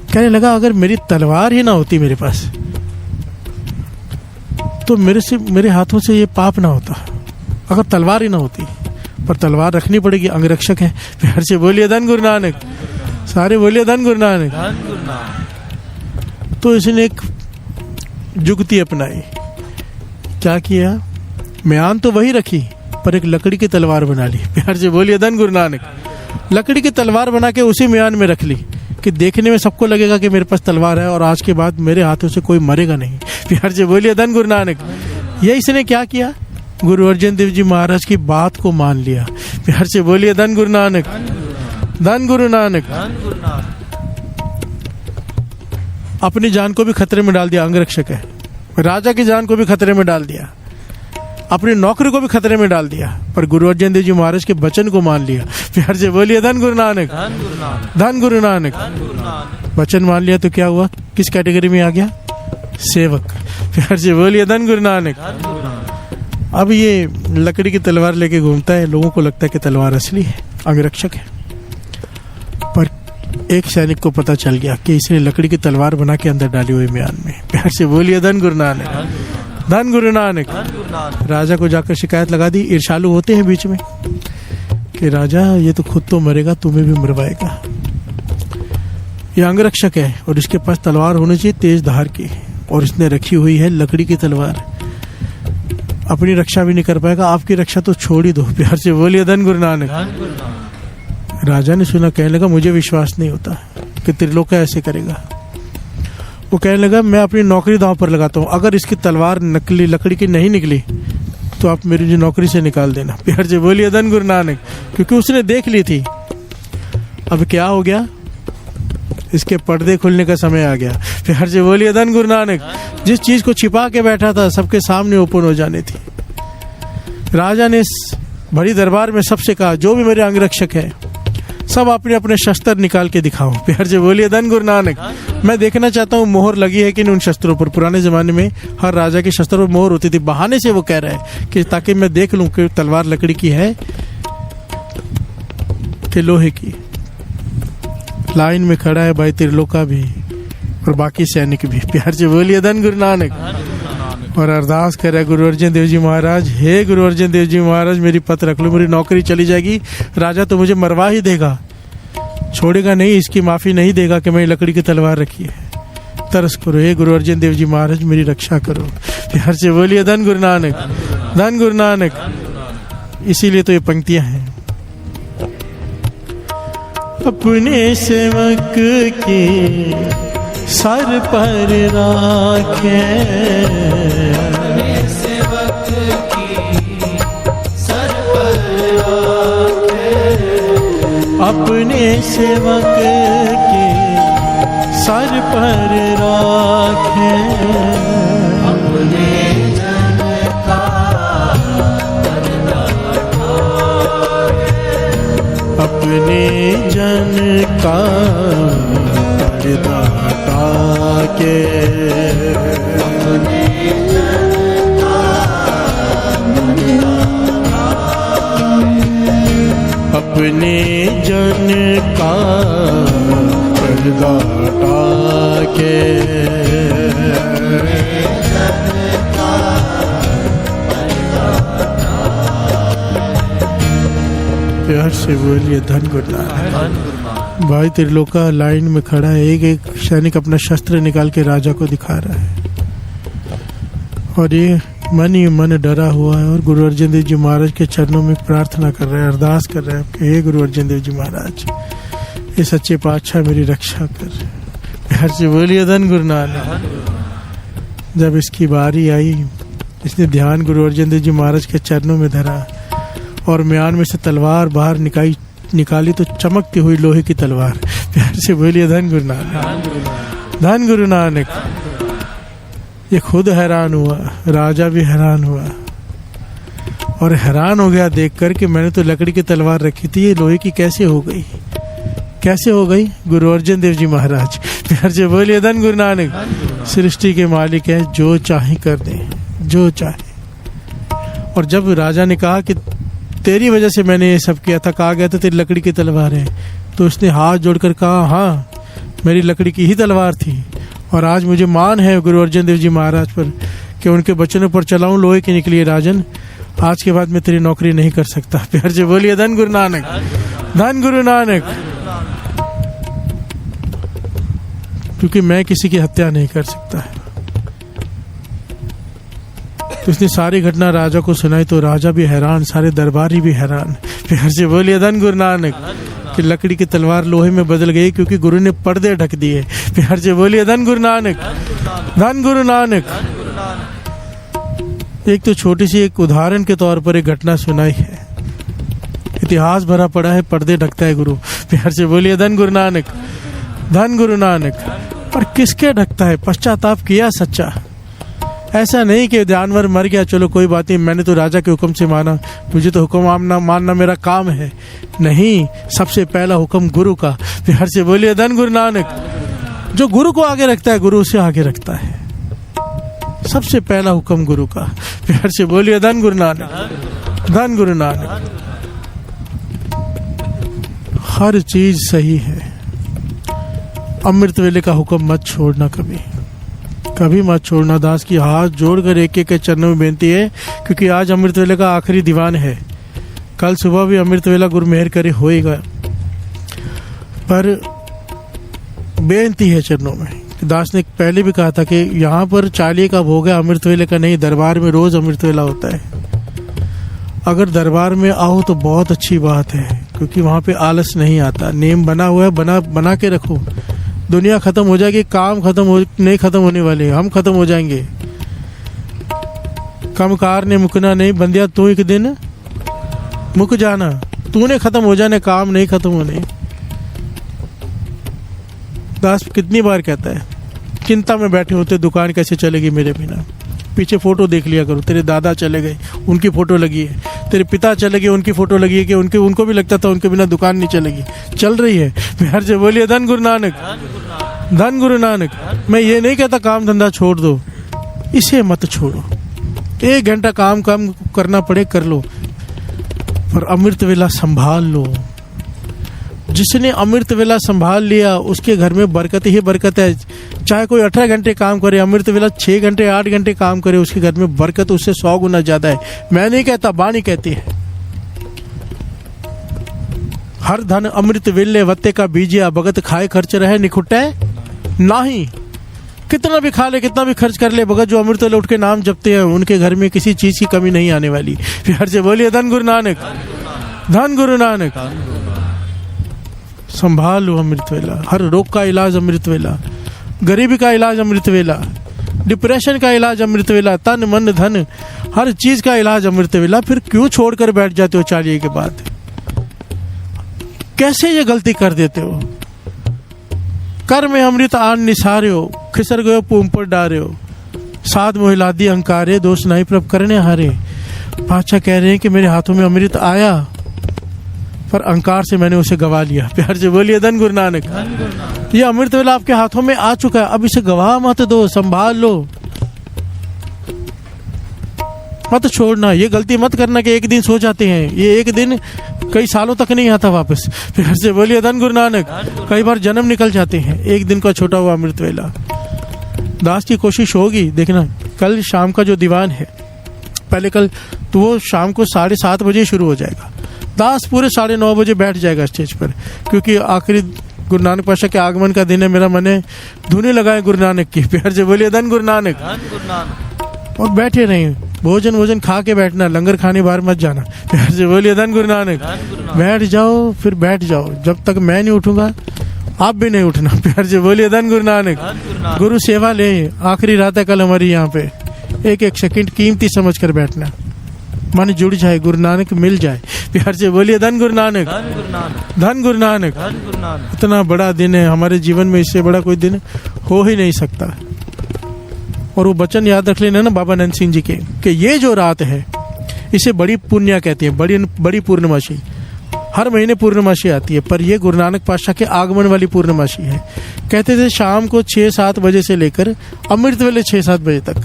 कहने लगा अगर मेरी तलवार ही ना होती मेरे पास तो मेरे हाथों से ये पाप ना होता, अगर तलवार ही ना होती। पर तलवार रखनी पड़ेगी, अंगरक्षक है। प्यार से बोलिए धन गुरु नानक। सारे बोलिए धन गुरु नानक। तो इसने एक जुगती अपनाई। क्या किया? म्यान तो वही रखी पर एक लकड़ी की तलवार बना ली। प्यार से बोलिए धन गुरु नानक। लकड़ी की तलवार बना के उसी म्यान में रख ली कि देखने में सबको लगेगा कि मेरे पास तलवार है और आज के बाद मेरे हाथों से कोई मरेगा नहीं। प्यार से बोलिए धन गुरु नानक। ये इसने क्या किया? गुरु अर्जन देव जी महाराज की बात को मान लिया। प्यार से बोलिए धन गुरु नानक। धन गुरु नानक। अपनी जान को भी खतरे में डाल दिया, अंगरक्षक है। राजा की जान को भी खतरे में डाल दिया, अपनी नौकरी को भी खतरे में डाल दिया, पर गुरु अर्जन देव जी महाराज के वचन को मान लिया। प्यार से बोलिए धन गुरु नानक। धन गुरु नानक। वचन मान लिया तो क्या हुआ? किस कैटेगरी में आ गया? सेवक। प्यार से बोलिए धन गुरु नानक। अब ये लकड़ी की तलवार लेके घूमता है, लोगों को लगता है कि तलवार असली है, अंगरक्षक है। पर एक सैनिक को पता चल गया कि इसने लकड़ी की तलवार बना के अंदर डाली हुई म्यान में। प्यार से बोलिए धन गुरु नानक। धन गुरु नानक। राजा को जाकर शिकायत लगा दी। ईर्ष्यालु होते हैं बीच में कि राजा ये तो खुद तो मरेगा, तुम्हें भी मरवाएगा। ये अंगरक्षक है और इसके पास तलवार होनी चाहिए तेज धार की, और इसने रखी हुई है लकड़ी की तलवार। अपनी रक्षा भी नहीं कर पाएगा, आपकी रक्षा तो छोड़ ही दो। प्यार से बोलिए धन गुरु नानक। राजा ने सुना, कहने लगा मुझे विश्वास नहीं होता कि त्रिलोक ऐसे करेगा। वो कहने लगा मैं अपनी नौकरी दांव पर लगाता हूँ, अगर इसकी तलवार नकली लकड़ी की नहीं निकली तो आप मेरी जो नौकरी से निकाल देना। प्यार से बोलिए धन गुरु नानक। क्योंकि उसने देख ली थी। अब क्या हो गया? इसके पर्दे खुलने का समय आ गया। प्यार से बोलिए धन गुरु नानक। जिस चीज को छिपा के बैठा था सबके सामने ओपन हो जाने थी। राजा ने इस बड़ी दरबार में सबसे कहा जो भी मेरे अंगरक्षक है सब अपने अपने शस्त्र निकाल के दिखाओ। प्यार से बोलिए धन गुरु नानक। मैं देखना चाहता हूँ मोहर लगी है कि नहीं उन शस्त्रों पर। पुराने जमाने में हर राजा के शस्त्र पर मोहर होती थी। बहाने से वो कह रहा है कि ताकि मैं देख लूं कि तलवार लकड़ी की है कि लोहे की। लाइन में खड़ा है भाई त्रिलोका भी और बाकी सैनिक भी। प्यार से बोलिए धन गुरु नानक। और अरदास कर रहा है गुरु अर्जन देव जी महाराज, हे गुरु अर्जन देव जी महाराज मेरी पत रख लो, मेरी नौकरी चली जाएगी, राजा तो मुझे मरवा ही देगा, छोड़ेगा नहीं, इसकी माफी नहीं देगा कि मैं लकड़ी की तलवार रखी है। तरस करो हे गुरु अर्जन देव जी महाराज मेरी रक्षा करो। प्यार से बोलिए धन गुरु नानक। धन गुरु नानक। इसीलिए तो ये पंक्तियां हैं। अपने सेवक के सर पर राखे, अपने सेवक की सर पर राखे, अपने सेवक के सर पर राखे, अपने जन का अपने जन का पर्दा के, अपने जन का अपने जन का पर्दा के, प्यार से बोलिए धन गुरु नानक। भाई त्रिलोका लाइन में खड़ा है, एक एक सैनिक अपना शस्त्र निकाल के राजा को दिखा रहा है और ये मन ही मन डरा हुआ है और गुरु अर्जन देव जी महाराज के चरणों में प्रार्थना कर रहा है, अरदास कर रहा है कि हे गुरु अर्जन देव जी महाराज ये सच्चे पातशाह मेरी रक्षा कर। प्यार से बोलिए धन गुरु नानक। जब इसकी बारी आई इसने ध्यान गुरु अर्जन देव जी महाराज के चरणों में धरा और म्यान में से तलवार बाहर निकाली तो चमकती हुई लोहे की तलवार। प्यार से बोलिए धन गुरु नानक। धन गुरु नानक। ये खुद हैरान हुआ, राजा भी हैरान हुआ और हैरान हो गया देखकर कि मैंने तो लकड़ी की तलवार रखी थी, ये लोहे की कैसे हो गई, कैसे हो गई? गुरु अर्जन देव जी महाराज। प्यार से बोलिए धन गुरु नानक। सृष्टि के मालिक है, जो चाहे कर दे, जो चाहे। और जब राजा ने कहा कि तेरी वजह से मैंने ये सब किया था, कहा गया था तेरी लकड़ी की तलवार है, तो उसने हाथ जोड़कर कहा हाँ मेरी लकड़ी की ही तलवार थी, और आज मुझे मान है गुरु अर्जन देव जी महाराज पर कि उनके वचनों पर चलाऊं लोहे की निकली राजन। आज के बाद मैं तेरी नौकरी नहीं कर सकता। प्यार से बोलिए धन गुरु नानक, धन गुरु नानक। क्योंकि मैं किसी की हत्या नहीं कर सकता है। तो उसने सारी घटना राजा को सुनाई, तो राजा भी हैरान, सारे दरबारी भी हैरान। प्यार से बोलिए धन गुरु नानक। कि लकड़ी की तलवार लोहे में बदल गई क्योंकि गुरु ने पर्दे ढक दिए। प्यार से बोलिए धन गुरु नानक, धन गुरु नानक। एक तो छोटी सी एक उदाहरण के तौर पर एक घटना सुनाई है, इतिहास भरा पड़ा है, पर्दे ढकता है गुरु। प्यार से बोलिए धन गुरु नानक, धन गुरु नानक। और किसके ढकता है? पश्चाताप किया सच्चा। ऐसा नहीं कि जानवर मर गया चलो कोई बात नहीं, मैंने तो राजा के हुक्म से माना, मुझे तो हुक्म मानना मेरा काम है। नहीं, सबसे पहला हुक्म गुरु का। प्यार से बोलिए धन गुरु नानक। जो गुरु को आगे रखता है गुरु उसे आगे रखता है। सबसे पहला हुक्म गुरु का। प्यार से बोलिए धन गुरु नानक, धन गुरु नानक। हर चीज सही है। अमृत वेले का हुक्म मत छोड़ना, कभी कभी मत छोड़ना। दास की हाथ जोड़कर एक एक के चरणों में बेनती है, क्योंकि आज अमृत वेले का आखिरी दीवान है। कल सुबह भी अमृत वेला गुरु मेहर करे होएगा, पर बेनती है चरणों में। दास ने पहले भी कहा था कि यहाँ पर चालीहे का भोग है, अमृत वेले का नहीं। दरबार में रोज अमृत वेला होता है। अगर दरबार में आओ तो बहुत अच्छी बात है, क्योंकि वहाँ पे आलस नहीं आता। नेम बना हुआ है, बना के रखो। दुनिया खत्म हो जाएगी, काम नहीं खत्म होने वाले, हम खत्म हो जाएंगे। कमकार ने मुकना नहीं, बंदिया तू एक दिन मुक जाना। तूने खत्म हो जाने, काम नहीं खत्म होने। दास कितनी बार कहता है, चिंता में बैठे होते दुकान कैसे चलेगी मेरे बिना। पीछे फोटो देख लिया करो, तेरे दादा चले गए उनकी फोटो लगी है, तेरे पिता चले गए उनकी फोटो लगी है, कि उनको भी लगता था उनके बिना दुकान नहीं चलेगी, चल रही है। प्यार से बोलिए धन गुरु नानक, धन गुरु नानक। मैं ये नहीं कहता काम धंधा छोड़ दो, इसे मत छोड़ो। 1 घंटा काम करना पड़े कर लो, पर अमृत वेला संभाल लो। जिसने अमृत वेला संभाल लिया उसके घर में बरकत ही बरकत है। चाहे कोई 18 घंटे काम करे, अमृत वेला 6 घंटे 8 घंटे काम करे, उसके घर में बरकत उससे 100 गुना ज्यादा है। मैं नहीं कहता, बानी कहती है। हर धन अमृत वेले वत्ते का बीजिया, भगत खाए खर्च रहे निखुटे नहीं। कितना भी खा ले, कितना भी खर्च कर ले, भगत जो अमृत वेले उठ के नाम जपते हैं उनके घर में किसी चीज की कमी नहीं आने वाली। प्यार से बोलिए धन गुरु नानक, धन गुरु नानक। संभाल लो अमृत वेला। हर रोग का इलाज अमृत वेला, गरीबी का इलाज अमृत वेला, डिप्रेशन का इलाज अमृत वेला, तन मन धन हर चीज का इलाज अमृत वेला। फिर क्यों छोड़कर बैठ जाते हो चालीहे के बाद? कैसे ये गलती कर देते हो? कर में अमृत आन निसारे हो, खिसर गयो पूम पर डारे हो। साध मोहिलादी अहंकारे, दोष नहीं प्रभ करने हारे। बादशाह कह रहे हैं कि मेरे हाथों में अमृत आया, पर अहंकार से मैंने उसे गवा लिया। प्यार से बोलिए धन गुरु नानक। ये अमृत वेला आपके हाथों में आ चुका है, अब इसे गवा मत दो, संभाल लो, मत छोड़ना। ये गलती मत करना कि एक दिन सो जाते हैं, ये एक दिन कई सालों तक नहीं आता वापस। प्यार से बोलिए धन गुरु नानक। कई बार जन्म निकल जाते हैं, एक दिन का छोटा हुआ अमृत वेला। दास की कोशिश होगी, देखना कल शाम का जो दीवान है, पहले कल तो वो शाम को 7:30 बजे शुरू हो जाएगा। दास पूरे 9:30 बजे बैठ जाएगा स्टेज पर, क्योंकि आखिरी गुरु नानक पातशाह के आगमन का दिन है। मेरा मन है धुने लगाए गुरु नानक की। प्यार से बोलिए धन गुरु नानक, और बैठे नहीं, भोजन खा के बैठना, लंगर खाने बाहर मत जाना। प्यार से बोलिए धन गुरु नानक। बैठ जाओ, फिर बैठ जाओ, जब तक मैं नहीं उठूंगा आप भी नहीं उठना। प्यार से बोलिए धन गुरु नानक। गुरु सेवा ले, आखिरी रात है कल हमारी यहाँ पे। एक एक सेकंड कीमती समझ कर बैठना, मन जुड़ जाए, गुरु नानक मिल जाए। प्यार से बोलिए धन गुरु नानक, धन गुरु नानक। इतना बड़ा दिन है हमारे जीवन में, इससे बड़ा कोई दिन हो ही नहीं सकता। और वो वचन याद रख लेना ना बाबा नंद सिंह जी के, कि ये जो रात है इसे बड़ी पुण्य कहते हैं, बड़ी पूर्णमासी। हर महीने पूर्णमासी आती है, पर ये गुरु नानक पातशाह के आगमन वाली पूर्णमासी है। कहते थे शाम को 6-7 बजे से लेकर अमृत वेले 6-7 बजे तक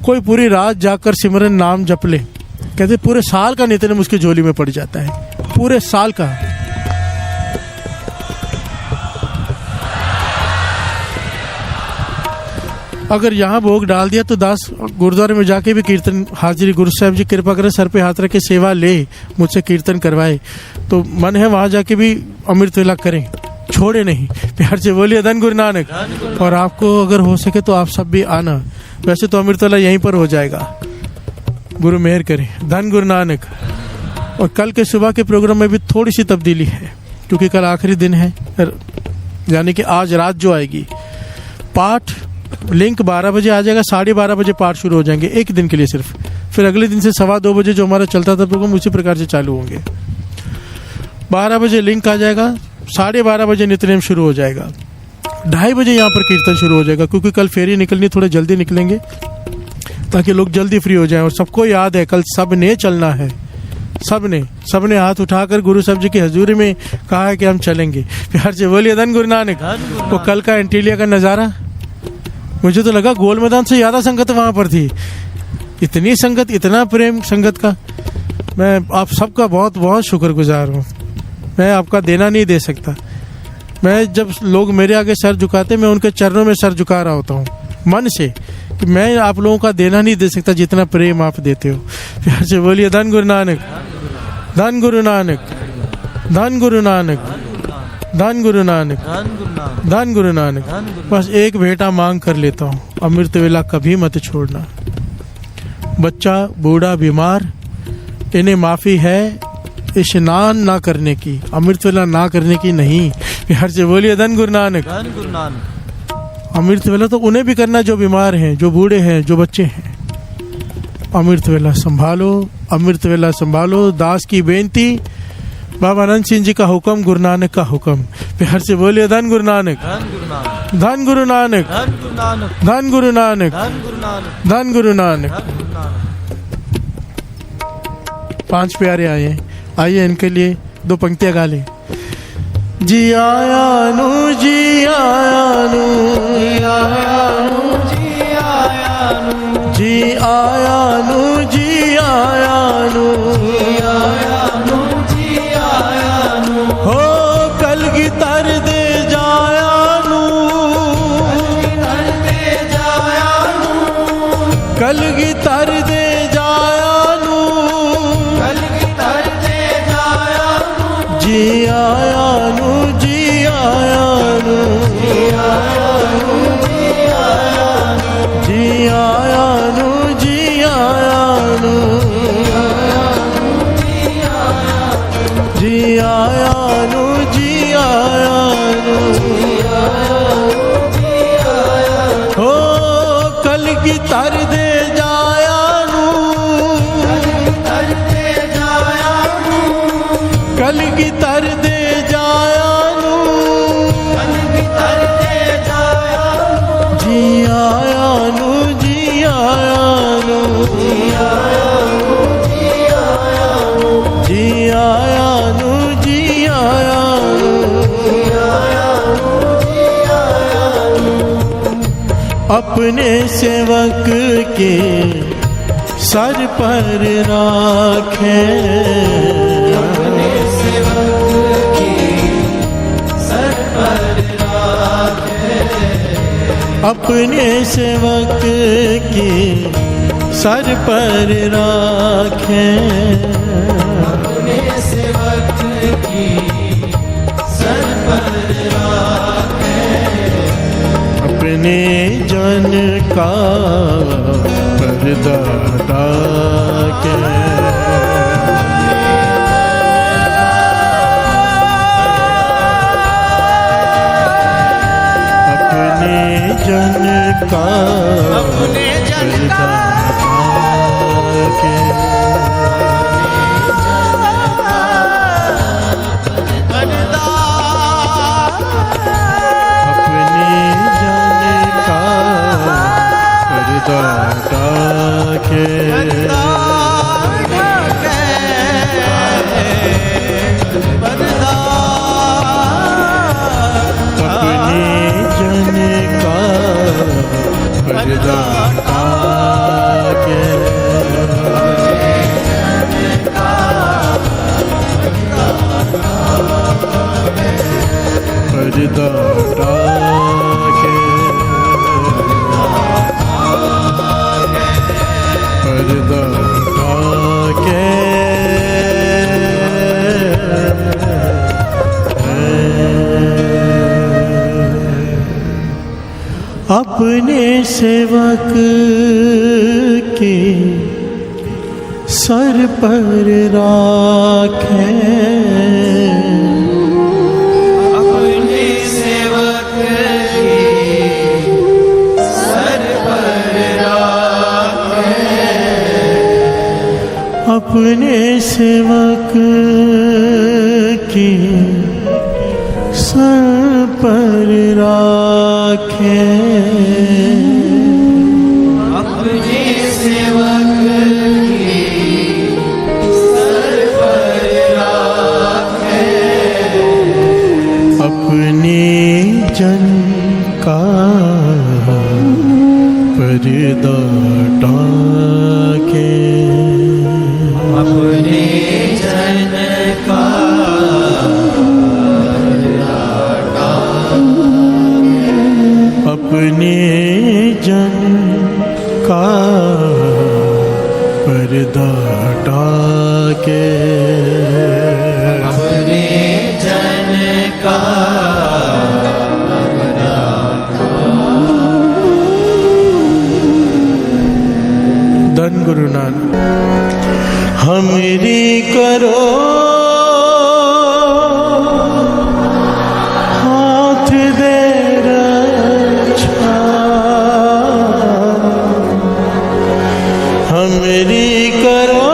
कोई पूरी रात जाकर सिमरन नाम जप ले, कहते पूरे साल का नित्यनेम उसकी झोली में पड़ जाता है, पूरे साल का। अगर यहाँ भोग डाल दिया तो दास गुरुद्वारे में जाके भी कीर्तन हाजिरी, गुरु साहब जी कृपा करें सर पे हाथ रख के सेवा ले, मुझसे कीर्तन करवाए, तो मन है वहाँ जाके भी अमृत वेला करें, छोड़े नहीं। प्यार से बोलिए धन गुरु नानक। और आपको अगर हो सके तो आप सब भी आना, वैसे तो अमृत वेला यहीं पर हो जाएगा, गुरु मेहर करे, धन गुरु नानक। और कल के सुबह के प्रोग्राम में भी थोड़ी सी तब्दीली है, क्योंकि कल आखिरी दिन है, यानी कि आज रात जो आएगी पाठ लिंक 12 बजे आ जाएगा, 12:30 बजे पाठ शुरू हो जाएंगे एक दिन के लिए सिर्फ, फिर अगले दिन से 2:15 बजे जो हमारा चलता था प्रोग्राम उसी प्रकार से चालू होंगे। 12 बजे लिंक आ जाएगा, 12:30 बजे नित्यनेम शुरू हो जाएगा, 2:30 बजे यहाँ पर कीर्तन शुरू हो जाएगा, क्योंकि कल फेरी निकलनी, थोड़े जल्दी निकलेंगे ताकि लोग जल्दी फ्री हो जाएं। और सबको याद है कल सब ने चलना है, सब ने हाथ उठाकर गुरु साहब जी की हजूरी में कहा है कि हम चलेंगे। प्यार से बोलिए धन गुरु नानक। वो कल का एंटीलिया का नज़ारा, मुझे तो लगा गोल मैदान से ज़्यादा संगत वहाँ पर थी, इतनी संगत, इतना प्रेम संगत का। मैं आप सबका बहुत बहुत शुक्रगुजार हूँ, मैं आपका देना नहीं दे सकता। मैं जब लोग मेरे आगे सर झुकाते, मैं उनके चरणों में सर झुका रहा होता हूँ मन से, कि मैं आप लोगों का देना नहीं दे सकता जितना प्रेम आप देते हो। प्यार से बोलिए धन गुरु नानक, धन गुरु नानक, धन गुरु नानक, धन गुरु नानक, धन गुरु नानक। बस एक भेंटा मांग कर लेता हूँ, अमृत वेला कभी मत छोड़ना। बच्चा, बूढ़ा, बीमार, इन्हें माफ़ी है स्नान ना करने की, अमृत वेला ना करने की नहीं। प्यार से बोलिए धन गुरु नानक। अमृत वेला तो उन्हें भी करना जो बीमार हैं, जो बूढ़े हैं, जो बच्चे हैं। अमृत वेला संभालो, अमृत वेला संभालो। दास की बेनती, बाबा आनंद सिंह जी का हुक्म, गुरु नानक का हुक्म। प्यार से बोलिए धन गुरु नानक, धन गुरु नानक, धन गुरु नानक, धन गुरु नानक। 5 प्यारे आए हैं, आइए इनके लिए 2 पंक्तियां गा लें। जी आया नु, जी आया नु, जी आया नु, जी आया नु, जी आया नु, जी आया नु, जी आया नु, जी आया नु। हो कल की तर दे जाया नु, कल दे जाया नु, कल की तर दे जाया नु, कल की तर दे जाया नु। जी आया नु, जी आया नु, जी आया नु, जी आया नु, जी आया नु, जी आया नु, जी आया नु, जी आया नु। हो कल की तर दे जाया नु, कल की तर दे जाया नु, कल की तर दे जाया नु, कल की तर दे जाया नु। जी आया नु, जी आया नु, जी आया नु, जी आया नु, जी आया नु, जी आया नु। अपने सेवक के सर पर राखे, अपने सेवक के सर पर राखे, अपने सेवक के सर पर राखे, अपने सेवक की सर पर राखे, अपने जन का पर्दा ढाके, अपने जन का पर्दा ढाके, पर्दा ढाके। सेवक के सर पर राखे, अपने सेवक के सर पर राखे, अपने सेवक की सर पर राखे, अपने सेवक की सर पर राखे, अपने जन का पर्दा ढाके, अपने जन का अपने जन का पर्दा ढाके, अपने जन का धन गुरु नानक। हमरी करो हाथ दे रक्षा, हमरी करो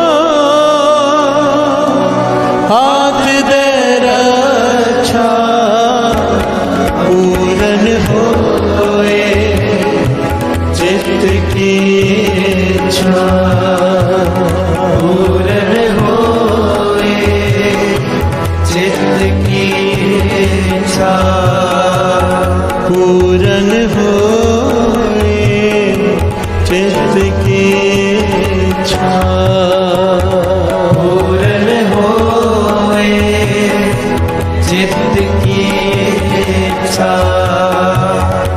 हाथ दे रक्षा, पूरन होए चित्त की इच्छा, पूरन होए चित्त की इच्छा, पूरन होए चित्त की इच्छा, पूरन होए चित्त की इच्छा,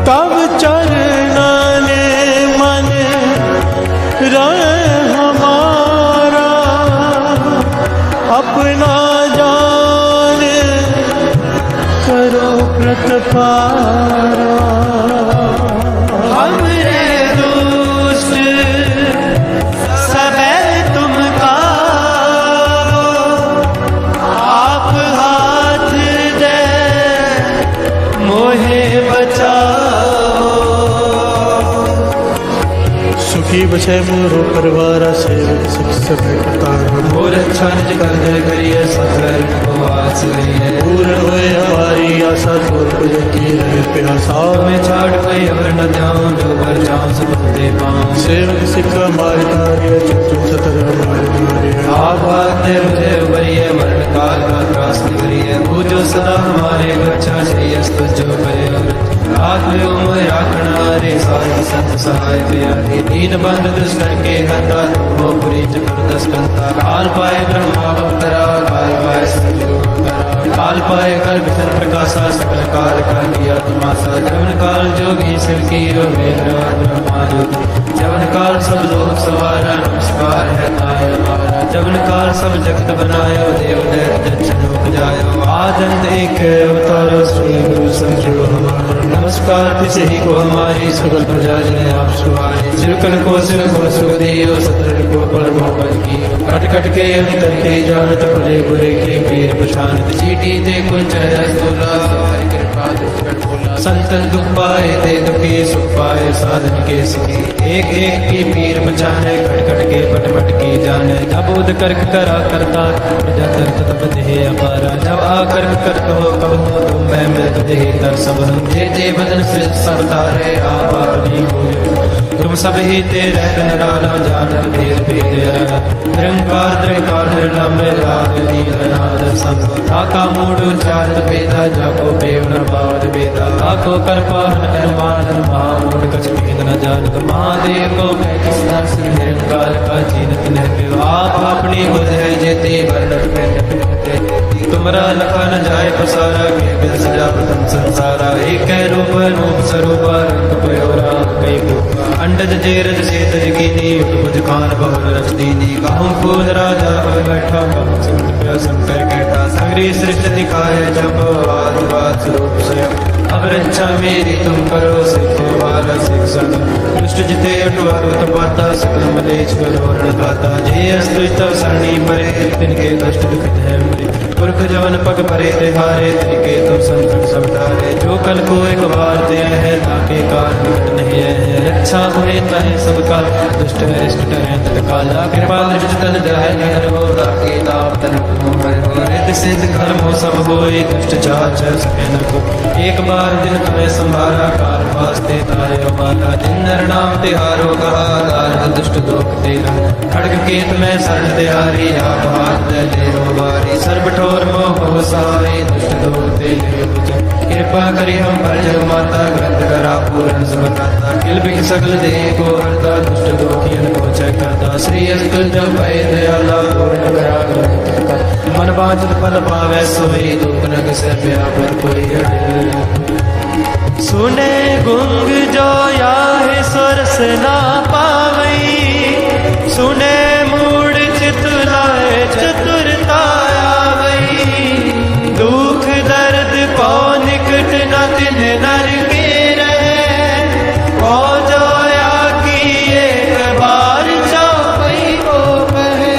तब चरना ने मन रहे हमारा, अपना जान करो प्रतिपारा, हमरे दुष्ट सबे तुम कारो, आप हाथ दे मोहे बचाओ, सुखी बचे मोरो परिवार सेवक सुख समय कतार, और अच्छा निज कर दे करिए सफर उपवास करिए, पूर्ण हुए हमारी आशा तोर पूजन की रहे प्यासा, मैं छाड़ कोई अवर न जाऊं जो पर जाऊं सब दे पाऊं, सेवक सिक्का मारे तारे तुम सतर हमारे मारे, आप आते मुझे उबरिए मरण काल का त्रास निवरिए, पूजो सदा हमारे बच्चा श्रेयस तुझो करे रात में उम्र राखना रे सारी संत सहाय प्यारी, दीन बंद दुष्ट के हंता वो पुरी जबरदस्त कंता, काल पाए ब्रह्मा अवतरा, काल पाए सतगुरु अवतरा, काल पाए कर विचर प्रकाशा, सकल काल का किया तमाशा, जवन काल जोगी शिव की रो मेरा ब्रह्मा जोगी, जवन काल सब लोग सवारा, नमस्कार है ताय हमारा, जवन काल सब जगत बनायो, देव दैत्य जन उपजायो, आदंत एक अवतारो, श्री गुरु समझो हमारा, नमस्कार तिसे ही को हमारी सकल प्रजा जने आप सुहाए, सिरकल को सिर को सुख दियो, सतर को पर मोहन की, कट कट के अंतर के जानत, भले बुरे के पीर पछानत, चीटी दे कुंज रसगुल्ला, हरि कृपा दुष्ट भोला, संतन दुख पाए दे दुखी, सुख पाए साधन के सुखी, एक एक की पीर बचाने, कट कट के पट पट की जाने, जब उद कर्क करा करता, प्रजा दर्द तब देह अपारा, जब आकर करत हो कब हो तुम मैं मृत देह दर सब हम, जे बदन से सब तारे आप अपनी हो, तुम सब ही तेरे नाना जानत भेद भेद, निरंकार निरंकार निर्लम निराद दीननाद संग, ताका मूढ़ चारत भेदा, जाको बेव न बावत भेदा, ताको कर पाहन अनुमान महामूढ़ कछ भेद न जानत, महादेव को मैं किस दर्श निरंकार का जीनत न, आप अपनी बुध है जेते वर्णन में तुमरा लखा न जाए पसारा, के बिन सजा प्रथम संसारा, एक रूप रूप स्वरूप रंग पयोरा कई अंडज जेरज सेतज कीनी, बुझ खान बहुल रच दीनी, कहूँ खोज राजा पर बैठा, कहूँ सिमट प्या शंकर कहता, नगरी सृष्टि दिखाए जब आदिवास रूप स्वयं अब रक्षा मेरी तुम करो सिखो वाला सिख सदा दुष्ट जिते अटवारो तपाता सकल मलेच करो रणगाता जे अस्त्र तव सरणी परे तिनके कष्ट दुखित है मरे पुरख जवन पग परे तिहारे तिनके तुम संकट सब टारे जो कल को एक बार दे है ताके काल निकट नहीं है रक्षा हुए तहे सब काल दुष्ट अरिष्ट टहे तत्काला कृपा दृष्टि तन जाय हर हो ताके ताप तन हर हो रिद्ध सिद्ध कर्म हो सब होए दुष्ट चाच सके न को एक बार दिन तुम्हें संभाला काल वास्ते तारे माता दिन नर नाम तिहारो कहा दार दुष्ट दोख तेरा खड़ग केत में शरण तिहारी आप हाथ दे ले बारी सर्व ठोर मोह हो सारे दुष्ट दोख तेरे कृपा करी हम पर जग माता ग्रंथ करा पूर्ण सबकाता किल बिख सकल दे को हरता दुष्ट दोखियन को चय करता श्री अस्तु जब भय दयाला पूर्ण करा ग्रंथ का मन वांछित फल पावै सोई दुख नग से व्यापर कोई अड़े सुने गुंग जो याहे सरस ना पावई सुने मूड चित लाए चतुरता आवई दुख दर्द पौ निकट न तिन नर के रहे पौ जो या की एक बार चौपई को कहे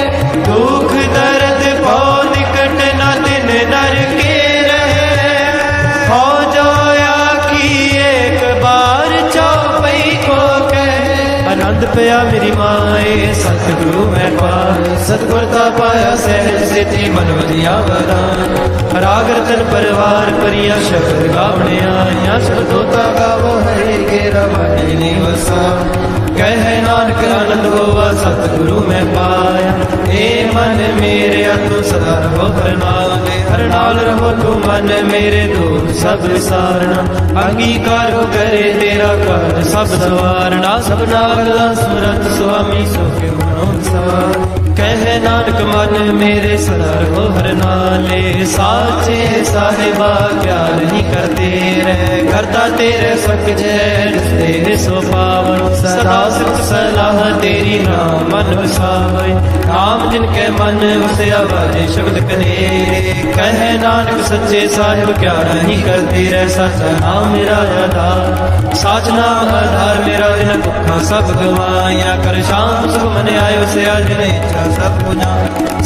दुख दर्द पौ निकट न तिन नर के रहे पौ जो आनंद पया मेरी माए सतगुरु मैं पार सतगुरता पाया सहज से थी मन वधिया वरान राग रतन परिवार परिया शब्द गावने आया शब्दोता गावो हरे के रवानी वसा कह नानक आनंद होवा सतगुरु मैं पाया ए मन मेरे तू सदा रहो हर नाल रहो तू मन मेरे दूर सब सारना अंगीकार हो करे तेरा कर सब सवारना सब नागला सुरत स्वामी सुख मनोसार कह नानक मन मेरे सदा रहो हर नाले साचे साहिबा क्या नहीं करते रहे करता तेरे सख जय तेरे सो पावन सदा सुख सलाह तेरी नाम मन वसावे नाम जिनके मन उसे आवाजे शब्द कहे कह नानक सच्चे साहिब क्या नहीं करते रह सचा नाम मेरा आधार साच नाम आधार मेरा जिन भुखा सब गवाया कर शाम सुख मन आयो से आज नहीं सब पुना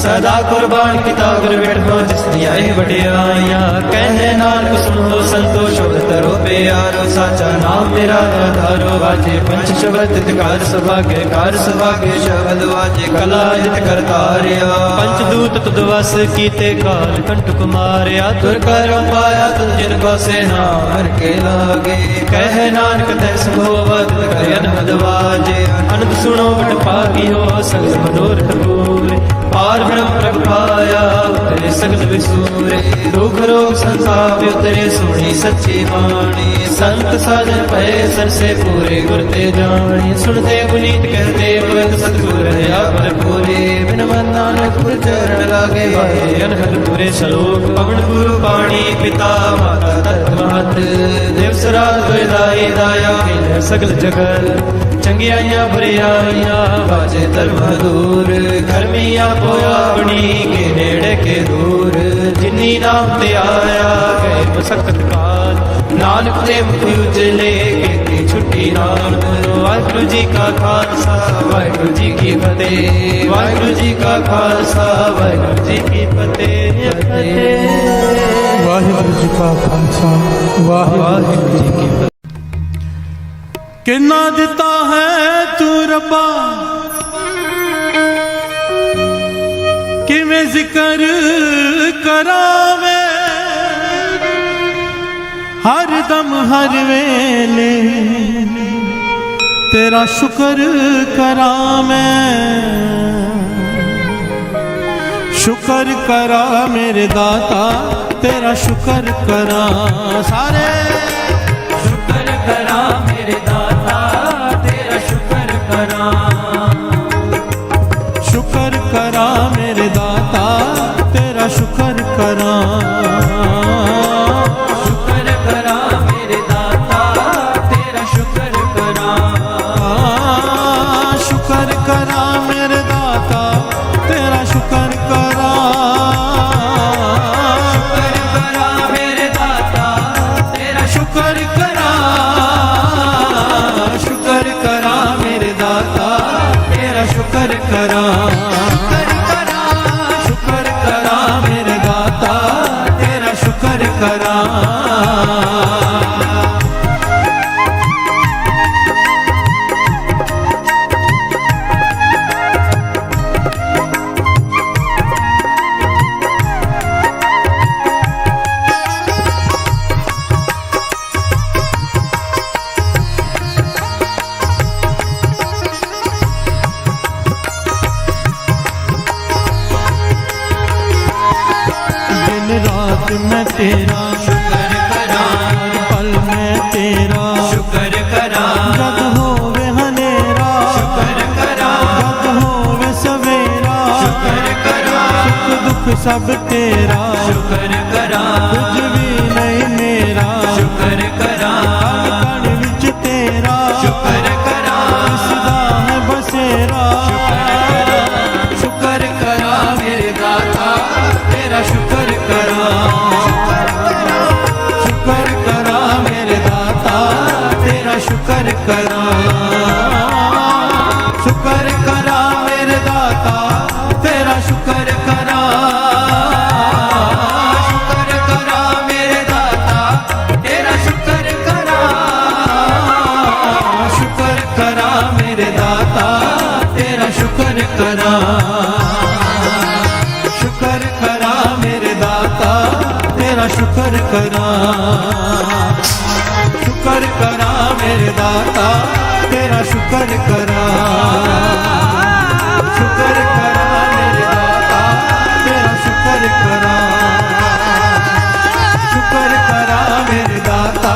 सदा कुर्बान किता गुर बैठो जिस दियाए बड़ियाया कह नानक सुनो संतोष शब्द तरो प्यारो साचा नाम मेरा आधारो वाजे पंच शब्द कार सभागे शब्द वाजे कला जित करतारिया पंचदूत तुद वस कीते काल कंठ कुमारिया तुर कर पाया तुम जिनको से नार के लागे कह नानक तै संभोवत करन हदवाजे अनंत सुनो बट पागी हो सगल मनोरथ पूरे पार ब्रह्म प्रभ पाया उतरे सगल विसूरे दुख रोग संताप उतरे सुनी सच्ची वाणी संत साजन भय सर से पूरे गुर ते जानी सुनते पुनीत कहते भगत सतगुर है पर पूरे बिन मन नानक पुर चरण लागे भाई अनहद पूरे श्लोक पवन गुरु पाणी पिता माता तत्वत देव सराज दाई दाया के सगल जगत चंगियाइया बुरियाइया बाजे धर्म दूर धर्मिया पोया बनी के नेड़े के दूर जिन्नी नाम ते आया गए मसकत काल नानक ते मुखी उजले के छुट्टी नाम वाहिगुरु जी का खालसा वाहिगुरु जी की फतेह वाहिगुरु जी का खालसा वाहिगुरु जी की फतेह वाहिगुरु जी का खालसा वाहिगुरु जी की फतेह किन्ना दिता है तू रब्बा किवें जिक्र करावे हर दम हर वेले तेरा शुक्र करा मैं शुक्र करा मेरे दाता तेरा शुक्र करा सारे शुक्र करा मेरे दाता तेरा शुक्र करा शुक्र करा मेरे दाता तेरा शुक्र करा शुक्र करा मेरे दाता तेरा शुक्र करा शुक्र करा मेरे दाता तेरा शुक्र करा तेरा, शुक्र करा हर पल में तेरा, शुक्र करा जग होवे हनेरा, शुक्र करा जग होवे सवेरा, शुक्र करा सुख दुख सब तेरा, शुक्र करा कुछ भी नहीं मेरा, शुक्र करा कण कण विच तेरा, शुक्र करा सदा है बसेरा, शुक्र करा मेरे दाता तेरा शुक्र करा, शुक्र करा मेरे दाता तेरा शुक्र करा, शुक्र करा मेरे दाता तेरा शुक्र करा, शुक्र करा मेरे दाता तेरा शुक्र करा, शुक्र करा मेरे दाता तेरा शुक्र करा, शुक्र करा मेरे दाता तेरा शुक्र करा, शुक्र करा मेरे दाता तेरा शुक्र करा, शुक्र करा मेरे दाता तेरा शुक्र करा, शुक्र करा मेरे दाता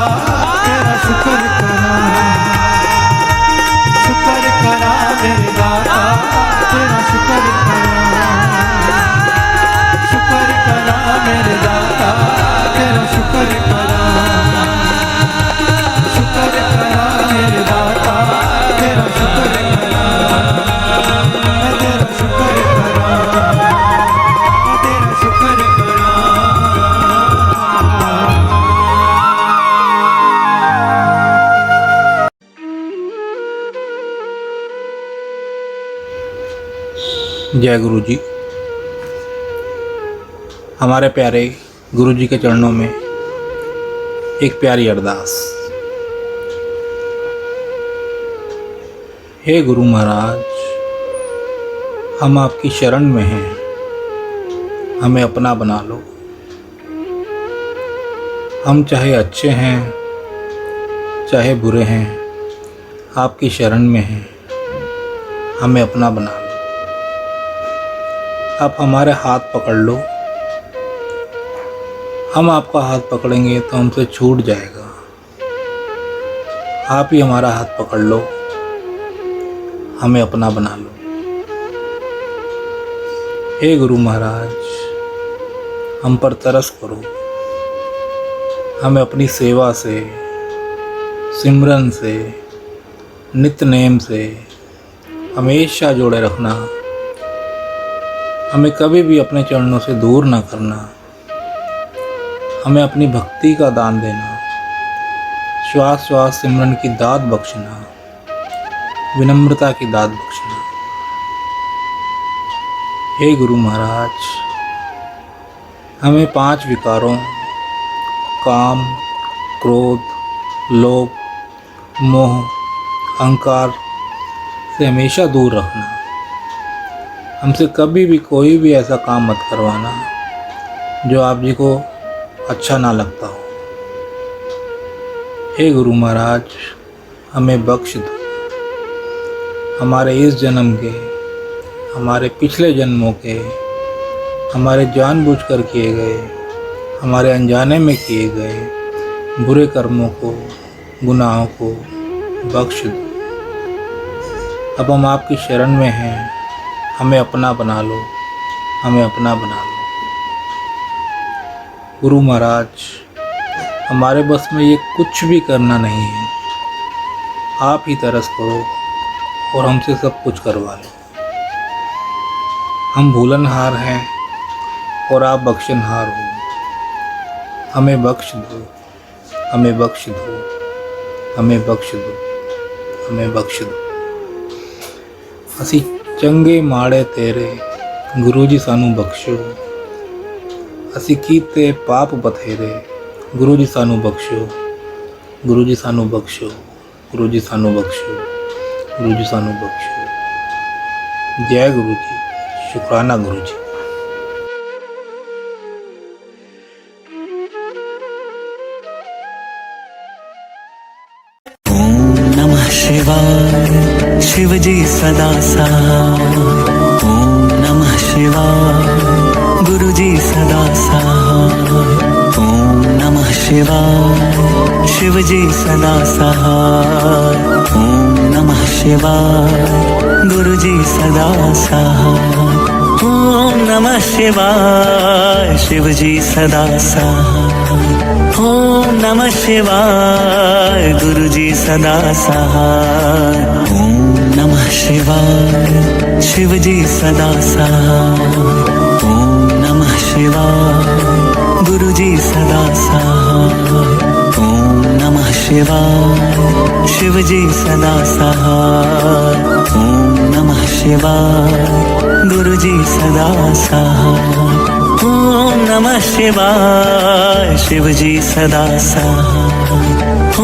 तेरा शुक्र करा, शुक्र करा मेरे दाता तेरा शुक्र करा, शुक्र करा मेरे दाता तेरा शुक्र करा, शुक्र करा मेरे दाता तेरा शुक्र करा, मैं तेरा शुक्र करा, मैं तेरा शुक्र करा। जय गुरु जी। हमारे प्यारे गुरु जी के चरणों में एक प्यारी अरदास। हे गुरु महाराज, हम आपकी शरण में हैं, हमें अपना बना लो। हम चाहे अच्छे हैं चाहे बुरे हैं, आपकी शरण में हैं, हमें अपना बना लो। आप हमारे हाथ पकड़ लो, हम आपका हाथ पकड़ेंगे तो हमसे छूट जाएगा। आप ही हमारा हाथ पकड़ लो, हमें अपना बना लो। हे गुरु महाराज, हम पर तरस करो, हमें अपनी सेवा से, सिमरन से, नित्य नेम से हमेशा जोड़े रखना। हमें कभी भी अपने चरणों से दूर ना करना। हमें अपनी भक्ति का दान देना, श्वास श्वास सिमरन की दात बख्शना, विनम्रता की दात बख्शना। हे गुरु महाराज, हमें 5 विकारों काम, क्रोध, लोभ, मोह, अहंकार से हमेशा दूर रखना। हमसे कभी भी कोई भी ऐसा काम मत करवाना जो आप जी को अच्छा ना लगता हो। हे गुरु महाराज, हमें बख्श दो। हमारे इस जन्म के, हमारे पिछले जन्मों के, हमारे जानबूझकर किए गए, हमारे अनजाने में किए गए बुरे कर्मों को, गुनाहों को बख्श दो। अब हम आपकी शरण में हैं, हमें अपना बना लो, हमें अपना बना लो। गुरु महाराज, हमारे बस में ये कुछ भी करना नहीं है। आप ही तरस करो और हमसे सब कुछ करवा लो। हम भूलनहार हैं और आप बख्शनहार हो। हमें बख्श दो, हमें बख्श दो, हमें बख्श दो, हमें बख्श दो। असी चंगे माड़े तेरे गुरु जी सानू बख्शो। असी कीते पाप बथेरे गुरु जी सानू बख्शो। गुरु जी सानू बख्शो, गुरु जी सानू बख्शो, गुरु जी सानू बख्शो। जय गुरु जी, शुक्राना गुरु जी। नमः शिवाय, शिव जी सदा सहाय। ओम नमः शिवाय, गुरु जी सदा सहाय। ओम शिवाय शिव जी सदा सहाय। ओम नमः शिवाय गुरु जी सदा सहाय। ओम नमः शिवाय शिव जी सदा सहाय। ओम नमः शिवाय गुरु जी सदा सहाय। ओम नमः शिवाय शिव जी सदा सहाय। ओम नमः शिवाय गुरु जी सदा सहाय। ओम नमः शिवाय शिव जी सदा सहाय। ओम नमः शिवाय गुरु जी सदा सहाय। ओम नमः शिवाय शिव जी सदा सहाय।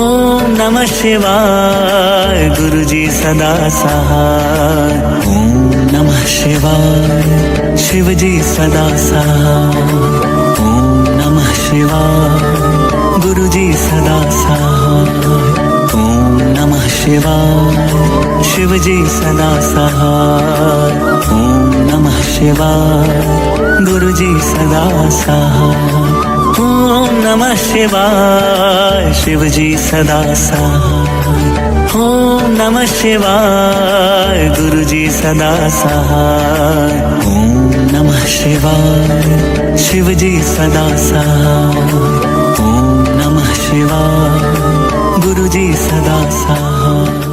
ओम नमः शिवाय गुरु जी सदा सहाय। ओम नमः शिवाय शिव जी सदा सहाय। ओम नमः शिवाय गुरु जी सदा सहाय। ओम नमः शिवाय शिव जी सदा सहाय। ओम नमः शिवाय गुरु जी सदा सहाय। ओम नमः शिवाय शिव जी सदा सहाय। ओम नमः शिवाय गुरु जी सदा सहाय। ओम नमः शिवाय शिव जी सदा सहाय। ओम नमः शिवाय गुरु जी सदा सहाय।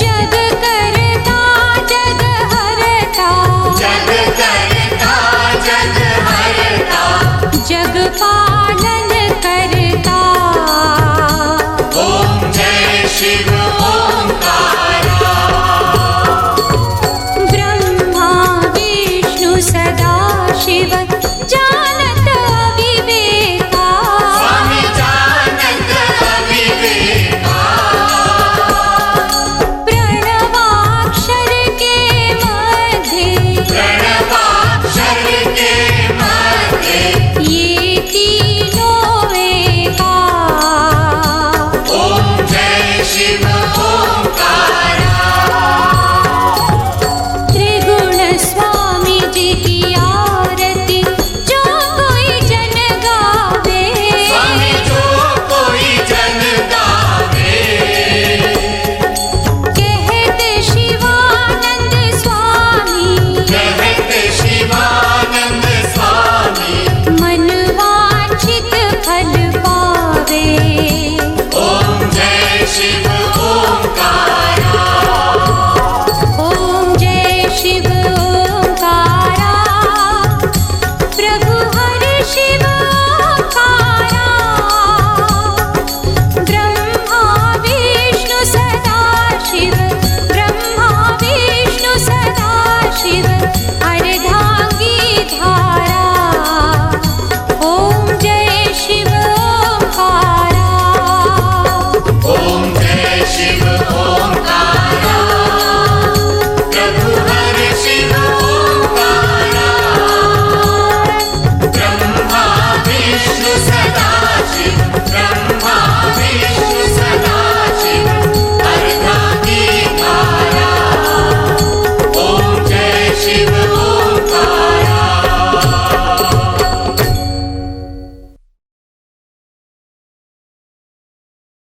जग करता जग हर शिव ओंकारा। ब्रह्मा विष्णु सदा शिव जानत विवेका। स्वामी जानत विवेका। प्रणवाक्षर के मध्य ये तीनों एका। ओम जय शिव